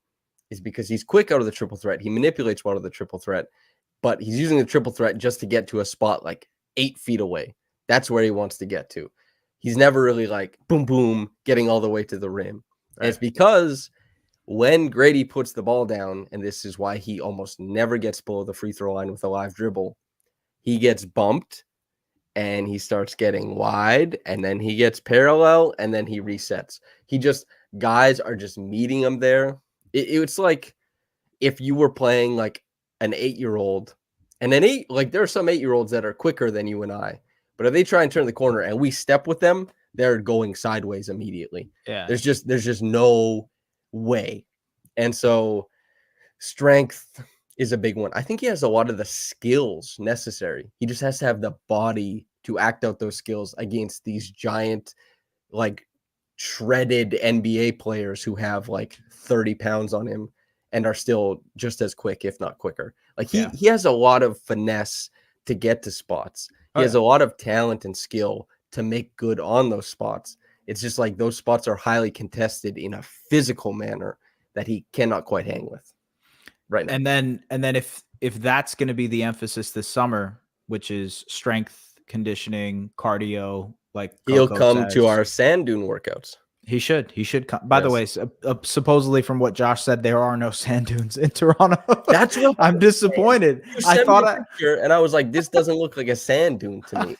is because he's quick out of the triple threat. He manipulates well out of the triple threat, but he's using the triple threat just to get to a spot 8 feet away. That's where he wants to get to. He's never really boom, boom, getting all the way to the rim. Right. And it's because when Grady puts the ball down, and this is why he almost never gets below the free throw line with a live dribble, he gets bumped and he starts getting wide, and then he gets parallel, and then he resets. Guys are just meeting him there. It's like if you were playing an 8-year-old, and there are some 8-year-olds that are quicker than you and I, but if they try and turn the corner and we step with them, they're going sideways immediately. Yeah. There's just no way. And so strength, is a big one. I think he has a lot of the skills necessary. He just has to have the body to act out those skills against these giant, like, shredded NBA players who have like 30 pounds on him and are still just as quick, if not quicker. Like he has a lot of finesse to get to spots. He has a lot of talent and skill to make good on those spots. It's just like those spots are highly contested in a physical manner that he cannot quite hang with right now. And then if that's going to be the emphasis this summer, which is strength, conditioning, cardio, like he'll Coco come says, to our sand dune workouts. He should come. By the way, supposedly from what Josh said, there are no sand dunes in Toronto. That's what I'm disappointed. I thought and I was like, this doesn't look like a sand dune to me.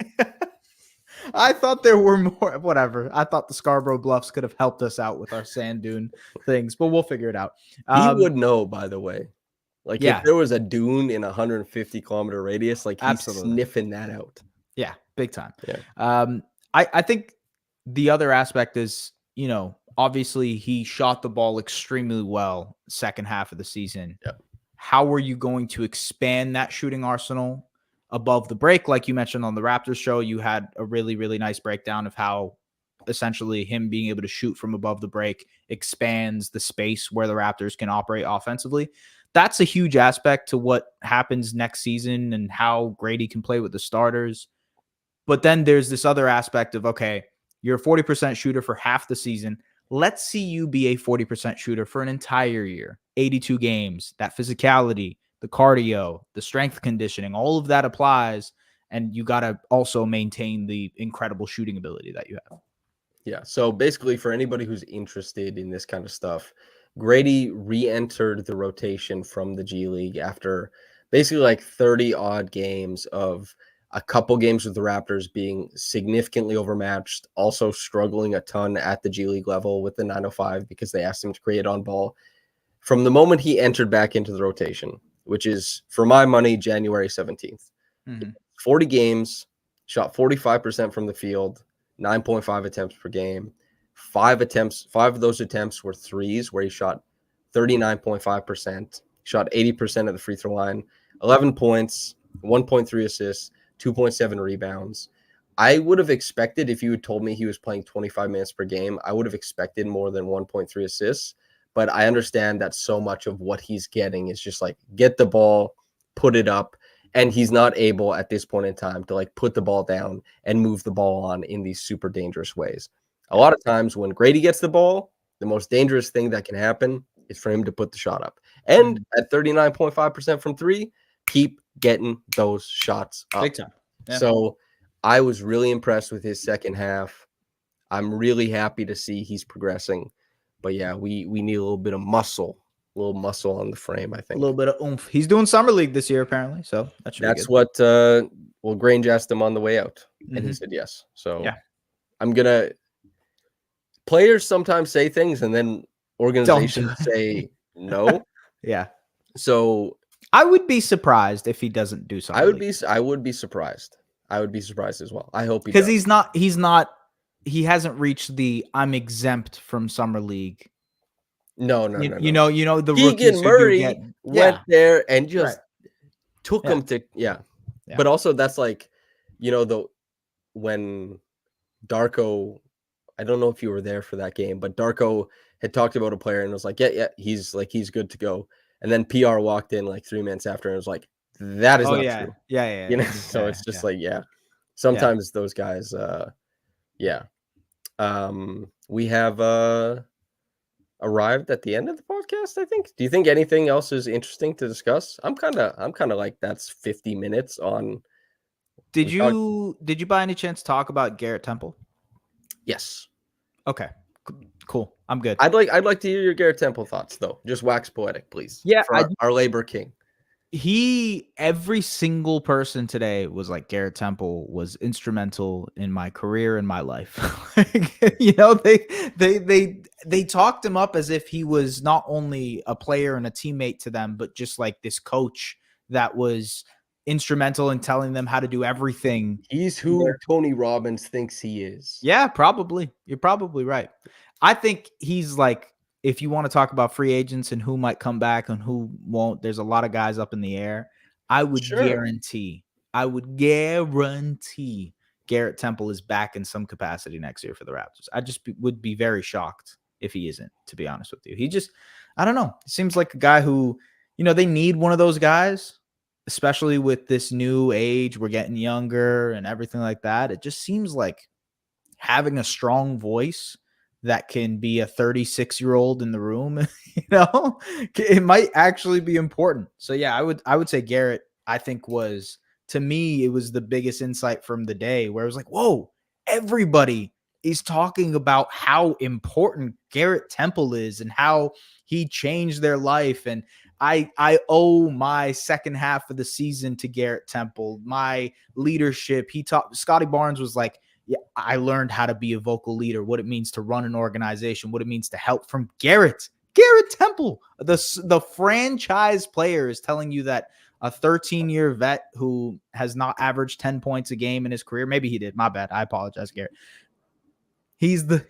I thought there were more. Whatever. I thought the Scarborough Bluffs could have helped us out with our sand dune things, but we'll figure it out. He would know, by the way. Like if there was a dune in a 150-kilometer radius, like he's sniffing that out. Yeah, big time. Yeah. I think the other aspect is, you know, obviously he shot the ball extremely well second half of the season. Yeah. How are you going to expand that shooting arsenal above the break? Like you mentioned on the Raptors show, you had a really, really nice breakdown of how essentially him being able to shoot from above the break expands the space where the Raptors can operate offensively. That's a huge aspect to what happens next season and how Grady can play with the starters. But then there's this other aspect of, okay, you're a 40% shooter for half the season. Let's see you be a 40% shooter for an entire year, 82 games, that physicality, the cardio, the strength conditioning, all of that applies. And you got to also maintain the incredible shooting ability that you have. Yeah. So basically for anybody who's interested in this kind of stuff, Grady re-entered the rotation from the G League after basically like 30 odd games of a couple games with the Raptors being significantly overmatched, also struggling a ton at the G League level with the 905 because they asked him to create on ball. From the moment he entered back into the rotation, which is, for my money, January 17th, 40 games, shot 45% from the field, 9.5 attempts per game. 5 of those attempts were threes where he shot 39.5%, shot 80% of the free throw line, 11 points, 1.3 assists, 2.7 rebounds. I would have expected, if you had told me he was playing 25 minutes per game, I would have expected more than 1.3 assists. But I understand that so much of what he's getting is just like get the ball, put it up, and he's not able at this point in time to like put the ball down and move the ball on in these super dangerous ways. A lot of times when Grady gets the ball, the most dangerous thing that can happen is for him to put the shot up. And at 39.5% from three, keep getting those shots up. Big time. Yeah. So I was really impressed with his second half. I'm really happy to see he's progressing. But yeah, we need a little bit of muscle, on the frame, I think. A little bit of oomph. He's doing summer league this year, apparently. So that's what Grange asked him on the way out. And he said yes. So yeah. Players sometimes say things and then organizations say no. Yeah. So I would be surprised if he doesn't do something. I would be surprised. I would be surprised as well. I hope he does. Because he hasn't reached the I'm exempt from summer league. No. You know the Keegan Murray went there and just took him to But also that's like, when Darko, I don't know if you were there for that game, but Darko had talked about a player and was like, he's good to go. And then PR walked in like 3 minutes after and was like, that is not true. Yeah. So it's just sometimes those guys, we have arrived at the end of the podcast, I think. Do you think anything else is interesting to discuss? I'm kind of like that's 50 minutes on. Did you by any chance talk about Garrett Temple? Yes. Okay. Cool. I'm good. I'd like to hear your Garrett Temple thoughts though. Just wax poetic, please. Yeah, for our labor king. Every single person today was like, Garrett Temple was instrumental in my career and my life. They talked him up as if he was not only a player and a teammate to them, but just like this coach that was instrumental in telling them how to do everything. He's who Tony Robbins thinks he is. Yeah, probably. You're probably right. I think he's like if you want to talk about free agents and who might come back and who won't, there's a lot of guys up in the air. I would guarantee Garrett Temple is back in some capacity next year for the Raptors. I just would be very shocked if he isn't, to be honest with you. He just, I don't know. It seems like a guy who, they need one of those guys, especially with this new age. We're getting younger and everything like that. It just seems like having a strong voice that can be a 36-year-old in the room, it might actually be important. So yeah, I would say Garrett, I think to me, it was the biggest insight from the day where I was like, whoa, everybody is talking about how important Garrett Temple is and how he changed their life. And I owe my second half of the season to Garrett Temple, my leadership. Scotty Barnes was like, yeah, I learned how to be a vocal leader, what it means to run an organization, what it means to help from Garrett Temple. The franchise player is telling you that a 13-year vet who has not averaged 10 points a game in his career. Maybe he did. My bad. I apologize, Garrett. He's the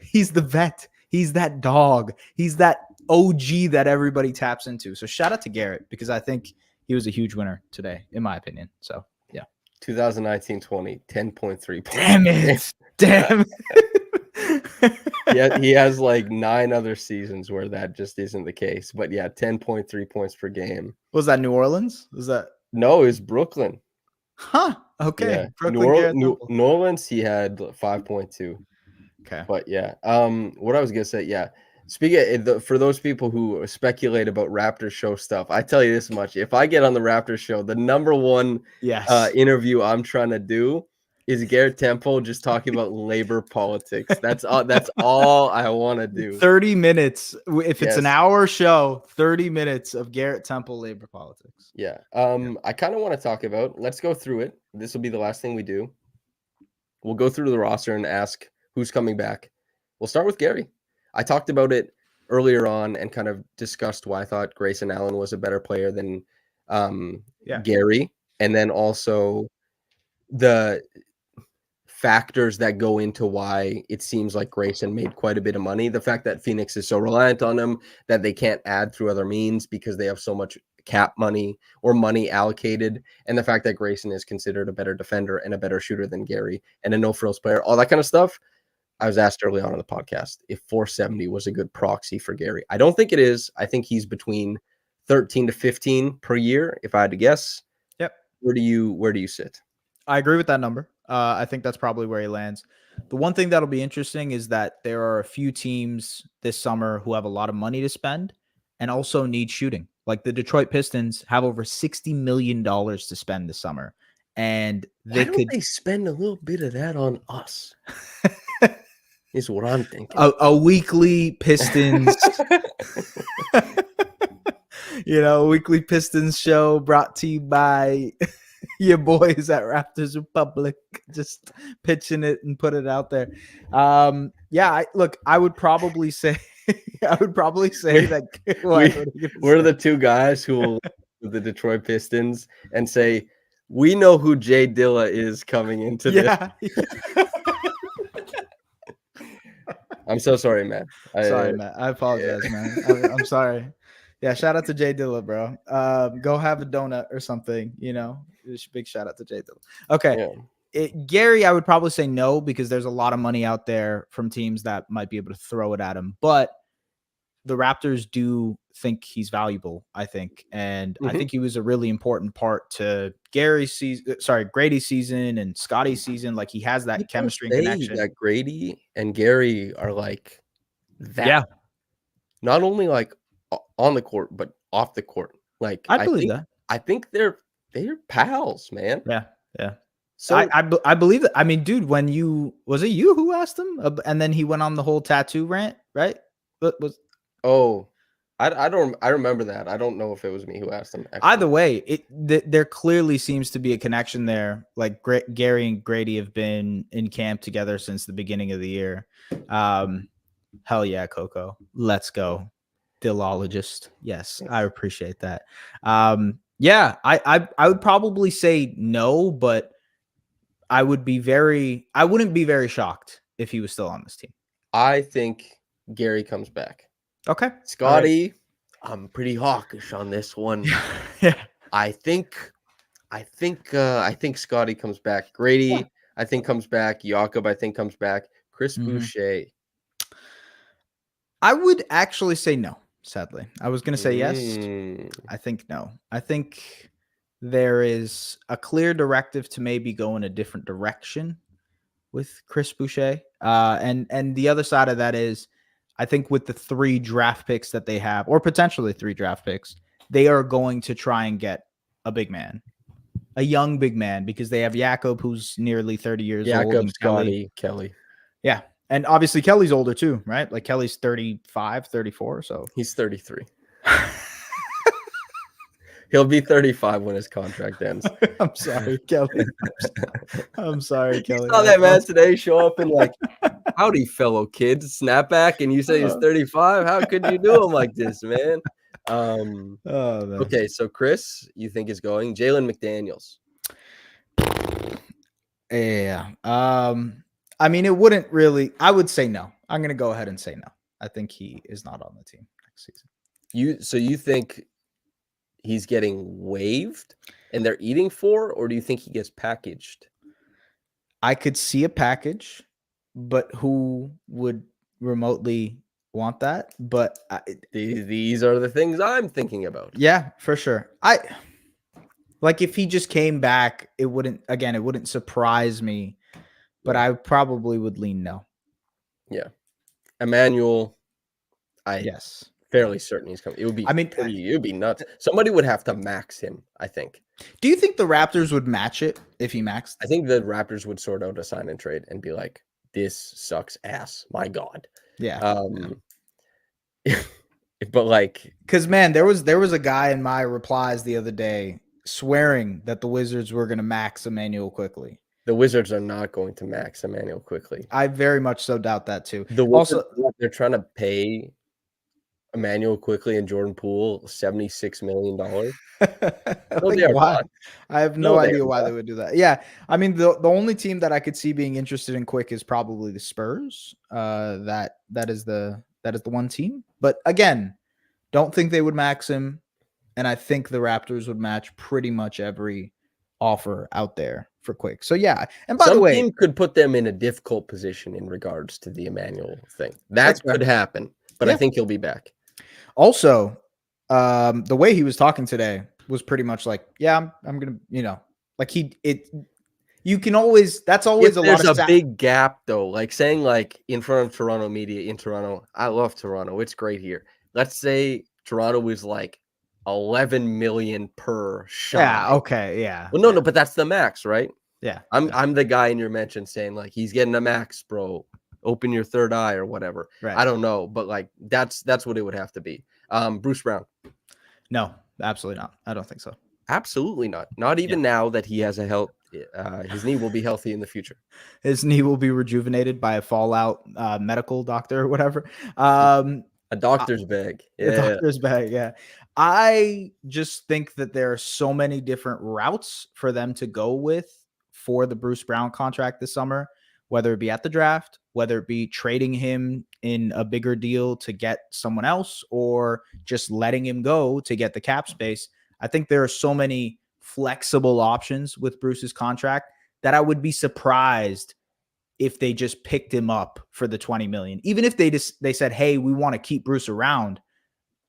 vet. He's that dog. He's that OG that everybody taps into. So shout out to Garrett because I think he was a huge winner today, in my opinion. So yeah. 2019-20, 10.3 points. Damn it. Yeah, he has like 9 other seasons where that just isn't the case. But yeah, 10.3 points per game. Was that New Orleans? Was that? No, it was Brooklyn. Huh. Okay. Yeah. Brooklyn, New Orleans, he had 5.2. Okay. But yeah, what I was gonna say, yeah. Speaking of, for those people who speculate about Raptors show stuff, I tell you this much: if I get on the Raptors show, the number one interview I'm trying to do is Garrett Temple just talking about labor politics. That's all I want to do. 30 minutes. If it's an hour show, 30 minutes of Garrett Temple labor politics. Yeah. I kind of want to talk about. Let's go through it. This will be the last thing we do. We'll go through the roster and ask who's coming back. We'll start with Gary. I talked about it earlier on and kind of discussed why I thought Grayson Allen was a better player than Gary. And then also the factors that go into why it seems like Grayson made quite a bit of money. The fact that Phoenix is so reliant on him that they can't add through other means because they have so much cap money or money allocated. And the fact that Grayson is considered a better defender and a better shooter than Gary and a no-frills player, all that kind of stuff. I was asked early on in the podcast if 470 was a good proxy for Gary. I don't think it is. I think he's between 13 to 15 per year, if I had to guess. Yep. Where do you sit? I agree with that number. I think that's probably where he lands. The one thing that'll be interesting is that there are a few teams this summer who have a lot of money to spend and also need shooting. Like the Detroit Pistons have over $60 million to spend this summer. And they they spend a little bit of that on us? Is what I'm thinking. A weekly Pistons, weekly Pistons show brought to you by your boys at Raptors Republic. Just pitching it and put it out there. I would probably say, that we're the two guys who will the Detroit Pistons and say we know who Jay Dilla is coming into this. I'm so sorry, man. Man. I apologize, man. I'm sorry. Yeah, shout out to Jay Dilla, bro. Go have a donut or something, Big shout out to Jay Dilla. Okay. Yeah. Gary, I would probably say no because there's a lot of money out there from teams that might be able to throw it at him. But the Raptors do think he's valuable, I think. And I think he was a really important part to Grady's season and Scotty's season. Like he has that chemistry and connection. That Grady and Gary are like that. Yeah. Not only like on the court, but off the court. Like I believe that. I think they're pals, man. Yeah. Yeah. So I believe that. I mean, dude, was it you who asked him? And then he went on the whole tattoo rant, right? I remember that. I don't know if it was me who asked him. Actually. Either way, there clearly seems to be a connection there. Like Gary and Grady have been in camp together since the beginning of the year. Hell yeah, Coco. Let's go. Philologist. Yes, I appreciate that. I would probably say no, but I wouldn't be very shocked if he was still on this team. I think Gary comes back. Okay. All right. Scotty, I'm pretty hawkish on this one. Yeah. I think Scotty comes back. Grady, I think comes back. Jakob, I think comes back. Chris Boucher. I would actually say no, sadly. I was going to say yes. Mm. I think no. I think there is a clear directive to maybe go in a different direction with Chris Boucher. And the other side of that is, I think with the 3 draft picks that they have, or potentially 3 draft picks, they are going to try and get a big man, a young big man, because they have Jakob, who's nearly 30 years old. Jakob, And Scotty, Kelly. Yeah. And obviously Kelly's older too, right? Like Kelly's 35, 34. So He's 33. He'll be 35 when his contract ends. I'm sorry, Kelly. I'm sorry, Kelly. You saw that man today show up and like, howdy, fellow kids, snapback, and you say he's 35. How could you do him like this, man? Man. Okay, so Chris, you think is going Jalen McDaniels? Yeah. I mean, it wouldn't really. I would say no. I'm going to go ahead and say no. I think he is not on the team next season. So you think he's getting waived and they're eating for, or do you think he gets packaged? I could see a package, but who would remotely want that? But These are the things I'm thinking about. Yeah, for sure. Like if he just came back, it wouldn't surprise me, but I probably would lean no. Yeah. Immanuel, yes. Fairly certain he's coming. It would be, it would be nuts. Somebody would have to max him, I think. Do you think the Raptors would match it if he maxed? I think the Raptors would sort out a sign and trade and be like, this sucks ass. My God. Yeah. But like, because man, there was a guy in my replies the other day swearing that the Wizards were going to max Immanuel Quickley. The Wizards are not going to max Immanuel Quickley. I very much so doubt that too. Also, they're trying to pay Immanuel Quickley and Jordan Poole $76 million. Why? I have no idea why they would do that. Yeah, I mean the only team that I could see being interested in Quick is probably the Spurs. That is the one team. But again, don't think they would max him, and I think the Raptors would match pretty much every offer out there for Quick. So yeah, and by the way, some team could put them in a difficult position in regards to the Immanuel thing. That could happen, but I think he'll be back. Also, the way he was talking today was pretty much like, yeah, I'm gonna, like you can always, that's always there's a big gap though, like saying like in front of Toronto media in Toronto, I love Toronto, it's great here. Let's say Toronto was like 11 million per shot. Yeah, okay, yeah. Well, no, but that's the max, right? Yeah. I'm the guy in your mention saying like he's getting a max, bro. Open your third eye or whatever. Right. I don't know, but like that's what it would have to be. Bruce Brown. No, absolutely not. I don't think so. Absolutely not. Not even now that he has a health. His knee will be healthy in the future. His knee will be rejuvenated by a fallout medical doctor or whatever. A doctor's bag. Yeah. A doctor's bag. Yeah. I just think that there are so many different routes for them to go with for the Bruce Brown contract this summer, whether it be at the draft, whether it be trading him in a bigger deal to get someone else, or just letting him go to get the cap space. I think there are so many flexible options with Bruce's contract that I would be surprised if they just picked him up for the 20 million. Even if they said, hey, we want to keep Bruce around,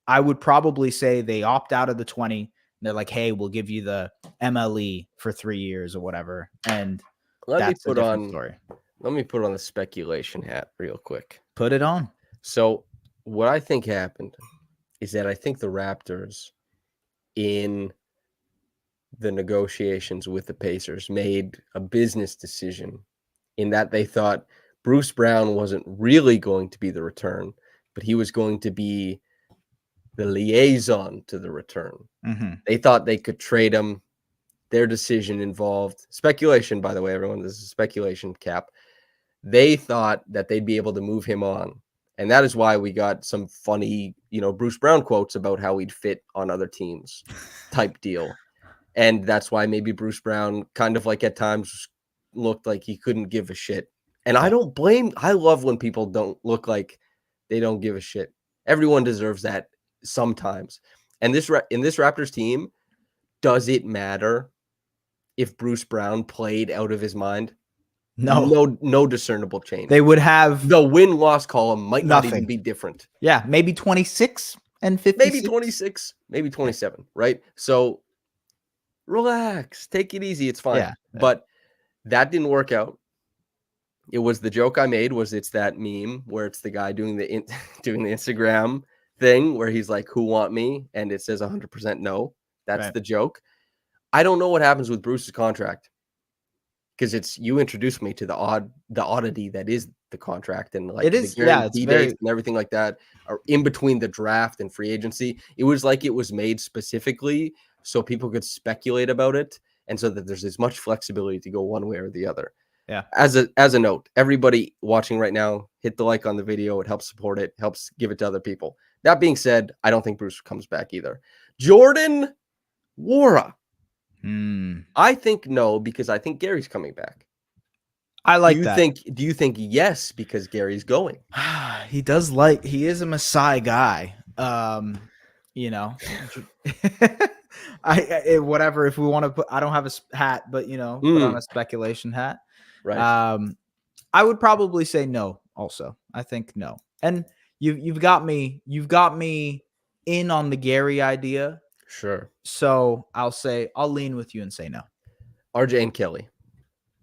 I would probably say they opt out of the 20. And they're like, hey, we'll give you the MLE for 3 years or whatever. And that's a different story. Let me put on the speculation hat real quick. Put it on. So what I think happened is that I think the Raptors in the negotiations with the Pacers made a business decision in that they thought Bruce Brown wasn't really going to be the return, but he was going to be the liaison to the return. Mm-hmm. They thought they could trade him. Their decision involved speculation, by the way, everyone. This is speculation, Cap. They thought that they'd be able to move him on. And that is why we got some funny, Bruce Brown quotes about how he'd fit on other teams type deal. And that's why maybe Bruce Brown kind of like at times looked like he couldn't give a shit. And I don't blame, I love when people don't look like they don't give a shit. Everyone deserves that sometimes. And in this Raptors team, does it matter if Bruce Brown played out of his mind? No discernible change. They would have the win-loss column might nothing. not even be different. Yeah, maybe 26 and 56. Maybe 26, maybe 27, right? So relax, take it easy, it's fine. Yeah. But that didn't work out. It was the joke I made it's that meme where it's the guy doing the Instagram thing where he's like, who want me? And it says 100% no. That's the joke. I don't know what happens with Bruce's contract because you introduced me to the oddity that is the contract and like it is, the guarantee dates and everything like that are in between the draft and free agency. It was like it was made specifically so people could speculate about it and so that there's as much flexibility to go one way or the other. Yeah. As a note, everybody watching right now, hit the like on the video. It helps support it, helps give it to other people. That being said, I don't think Bruce comes back either. Jordan Nwora. I think no, because I think Gary's coming back. I like that. Do you think yes, because Gary's going? He is a Messiah guy. You know, whatever, if we want to put, I don't have a hat, but put on a speculation hat. Right. I would probably say no also. I think no. And you've got me in on the Gary idea. Sure. So I'll lean with you and say no. RJ and Kelly.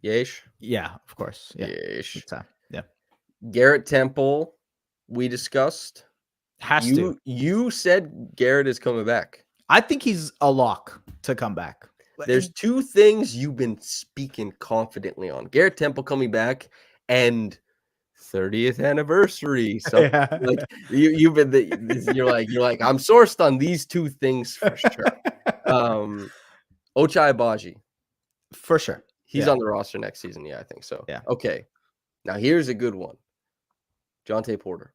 Yeesh. Yeah, of course. Yeah. Yeesh. Yeah. Garrett Temple, we discussed. You said Garrett is coming back. I think he's a lock to come back. There's two things you've been speaking confidently on. Garrett Temple coming back and 30th anniversary. So like you've been you're like I'm sourced on these two things for sure. Ochai Agbaji. For sure. He's on the roster next season. Yeah, I think so. Yeah. Okay. Now here's a good one. Jonte Porter.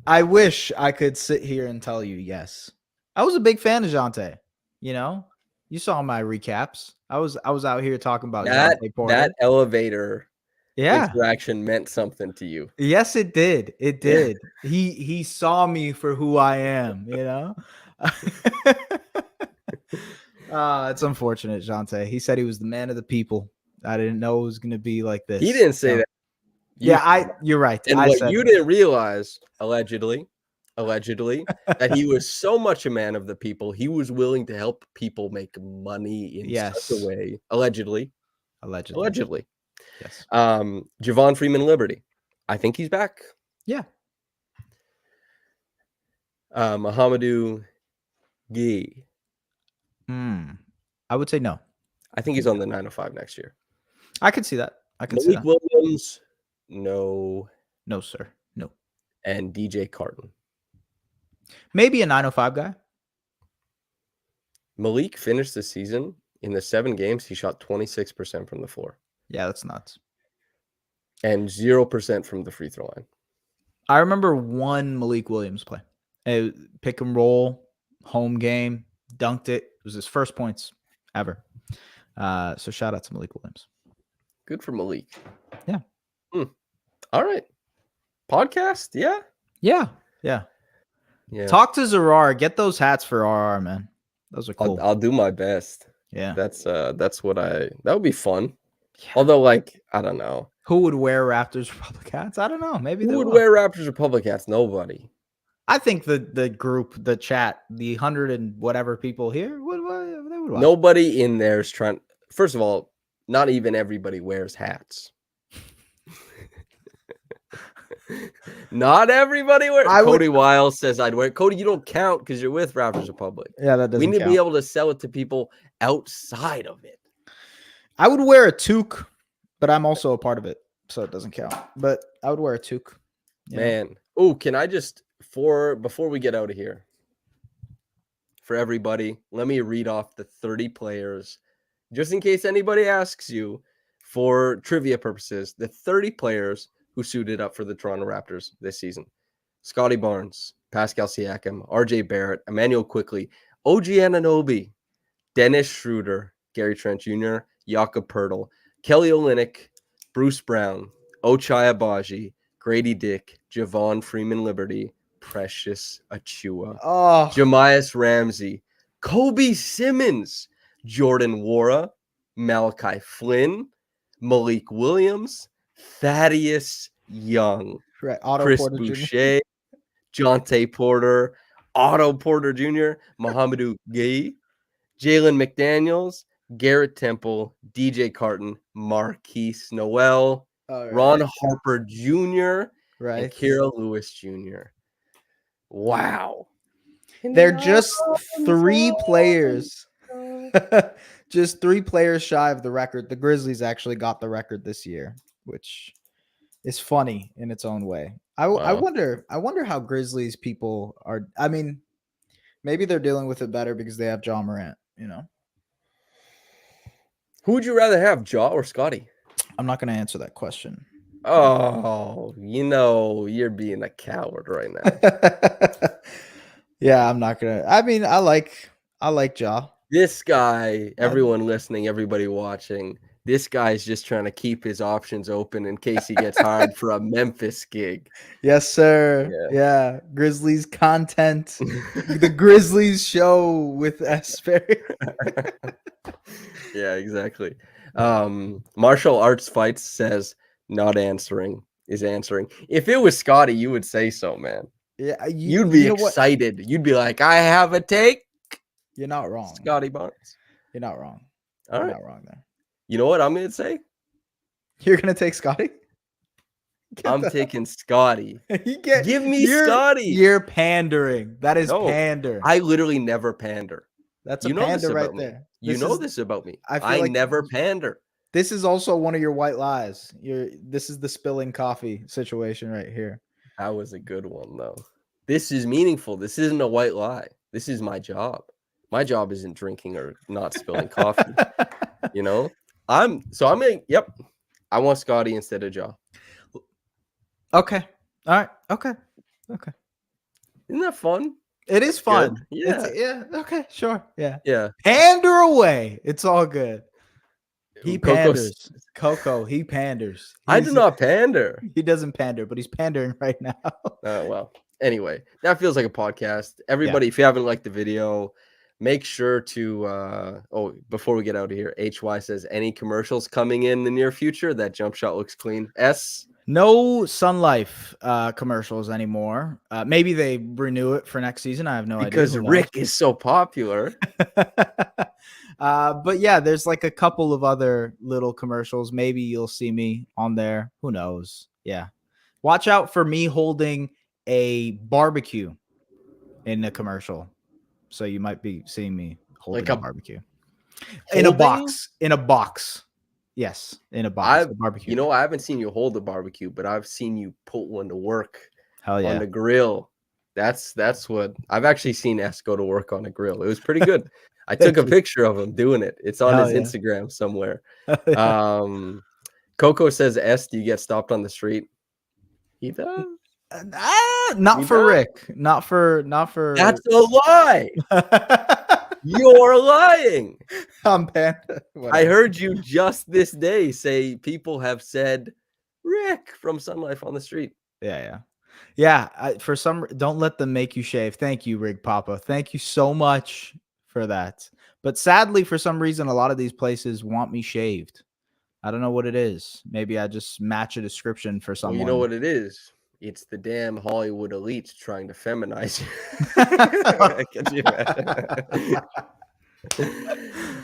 I wish I could sit here and tell you yes. I was a big fan of Jonte. You saw my recaps. I was out here talking about Jonte Porter. That elevator yeah. interaction meant something to you. Yes, it did. It did. Yeah. He saw me for who I am, It's unfortunate, Jonte. He said he was the man of the people. I didn't know it was going to be like this. He didn't say that. You're right. And what you didn't realize, allegedly, that he was so much a man of the people, he was willing to help people make money in such a way. Allegedly. Yes. Javon Freeman Liberty. I think he's back. Yeah. Mohamedou Gueye. I would say no. I think he's on the 905 next year. I could see that. Malik Williams. No. No, sir. No. And DJ Carton. Maybe a 905 guy. Malik finished the season in the 7 games. He shot 26% from the floor. Yeah, that's nuts. And 0% from the free throw line. I remember one Malik Williams play. Pick and roll, home game, dunked it. It was his first points ever. So shout out to Malik Williams. Good for Malik. Yeah. All right. Podcast? Yeah. Yeah. Talk to Zarar. Get those hats for RR, man. Those are cool. I'll do my best. Yeah. That's what that would be fun. Yeah. Although, like, I don't know. Who would wear Raptors Republic hats? I don't know. Maybe who would wear Raptors Republic hats? Nobody. I think the group, the chat, the 100 and whatever people here they would watch. Nobody in there is trying. First of all, not even everybody wears hats. Not everybody wears. Cody Wiles says I'd wear it. Cody, you don't count because you're with Raptors Republic. Yeah, that doesn't. We need to be able to sell it to people outside of it. I would wear a toque, but I'm also a part of it, so it doesn't count. But I would wear a toque. Man. Oh, can I just before we get out of here, for everybody, let me read off the 30 players, just in case anybody asks you for trivia purposes, the 30 players who suited up for the Toronto Raptors this season. Scotty Barnes, Pascal Siakam, RJ Barrett, Immanuel Quickley, OG Anunoby, Dennis Schroeder, Gary Trent Jr., Jakob Poeltl, Kelly Olynyk, Bruce Brown, Ochai Agbaji, Grady Dick, Javon Freeman Liberty, Precious Achua, Oh, Jamias Ramsey, Kobe Simmons, Jordan Wara, Malachi Flynn, Malik Williams, Thaddeus Young, right. Otto Chris Porter Jr. Boucher, Jonte Porter, Otto Porter Jr., Mohamedou Gueye, Jalen McDaniels, Garrett Temple, DJ Carton, Marquise Noel, All Ron right. Harper Jr., and Right. Kira Lewis Jr. Wow. They're just 3 players. Just 3 players shy of the record. The Grizzlies actually got the record this year, which is funny in its own way. I Wow. wonder how Grizzlies people are. I mean, maybe they're dealing with it better because they have John Morant, you know. Who would you rather have, Ja or Scotty? I'm not going to answer that question. Oh, you're being a coward right now. Yeah, I'm not going to. I mean, I like Ja. This guy, everyone listening, everybody watching, this guy's just trying to keep his options open in case he gets hired for a Memphis gig. Yes, sir. Yeah. Grizzlies content. The Grizzlies show with S. Perry. Yeah, exactly. Martial Arts Fights says not answering is answering. If it was Scotty, you would say so, man. Yeah, You'd be excited. You'd be like, I have a take. You're not wrong. Scotty Barnes. You're not wrong. All right. Not wrong there. You know what I'm going to say? You're going to take Scotty? I'm taking Scotty. Give me you're, Scotty. You're pandering. That is pander. I literally never pander. That's a pander right there. You know this about me. I like never pander. This is also one of your white lies. This is the spilling coffee situation right here. That was a good one, though. This is meaningful. This isn't a white lie. This is my job. My job isn't drinking or not spilling coffee. You know? I'm going, yep. I want Scotty instead of Ja. Okay. All right. Okay. Isn't that fun? It is fun. Good. Yeah. Yeah. Okay. Sure. Yeah. Yeah. Pander away. It's all good. He panders. Coco, he panders. I do not pander. He doesn't pander, but he's pandering right now. Well, anyway, that feels like a podcast. Everybody, if you haven't liked the video, make sure to before we get out of here, HY says any commercials coming in the near future. That jump shot looks clean. S. No Sun Life commercials anymore. Maybe they renew it for next season. I have no idea. Because Rick is so popular. But yeah, there's like a couple of other little commercials. Maybe you'll see me on there. Who knows? Yeah. Watch out for me holding a barbecue in the commercial. So you might be seeing me holding like a barbecue. In a box. Yes, in a box. A barbecue. You know, I haven't seen you hold a barbecue, but I've seen you put one to work. Hell yeah. On the grill. That's what I've actually seen S go to work on a grill. It was pretty good. I took a picture of him doing it. It's on his Instagram somewhere. Coco says, S, do you get stopped on the street? He does. Not for Rick. Not for. That's a lie. You're lying. I'm panda. I heard you just this day say people have said Rick from Sun Life on the street. Yeah. Don't let them make you shave. Thank you, Rig Papa. Thank you so much for that. But sadly, for some reason, a lot of these places want me shaved. I don't know what it is. Maybe I just match a description for someone. Well, you know what it is? It's the damn Hollywood elites trying to feminize you.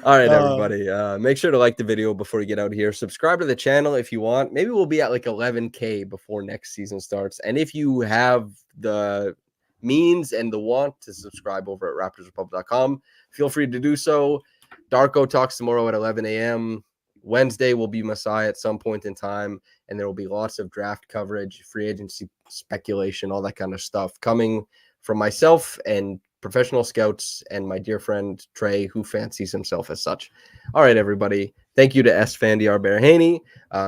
All right, everybody. Make sure to like the video before you get out of here. Subscribe to the channel if you want. Maybe we'll be at like 11K before next season starts. And if you have the means and the want to subscribe over at raptorsrepublic.com, feel free to do so. Darko talks tomorrow at 11 a.m. Wednesday will be Messiah at some point in time, and there will be lots of draft coverage, free agency speculation, all that kind of stuff coming from myself and professional scouts and my dear friend Trey, who fancies himself as such. All right, everybody. Thank you to S. Fandiar Berhaney.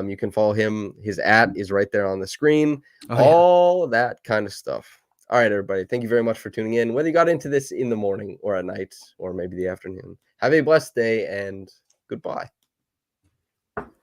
You can follow him. His @ is right there on the screen. All that kind of stuff. All right, everybody. Thank you very much for tuning in. Whether you got into this in the morning or at night or maybe the afternoon, have a blessed day and goodbye.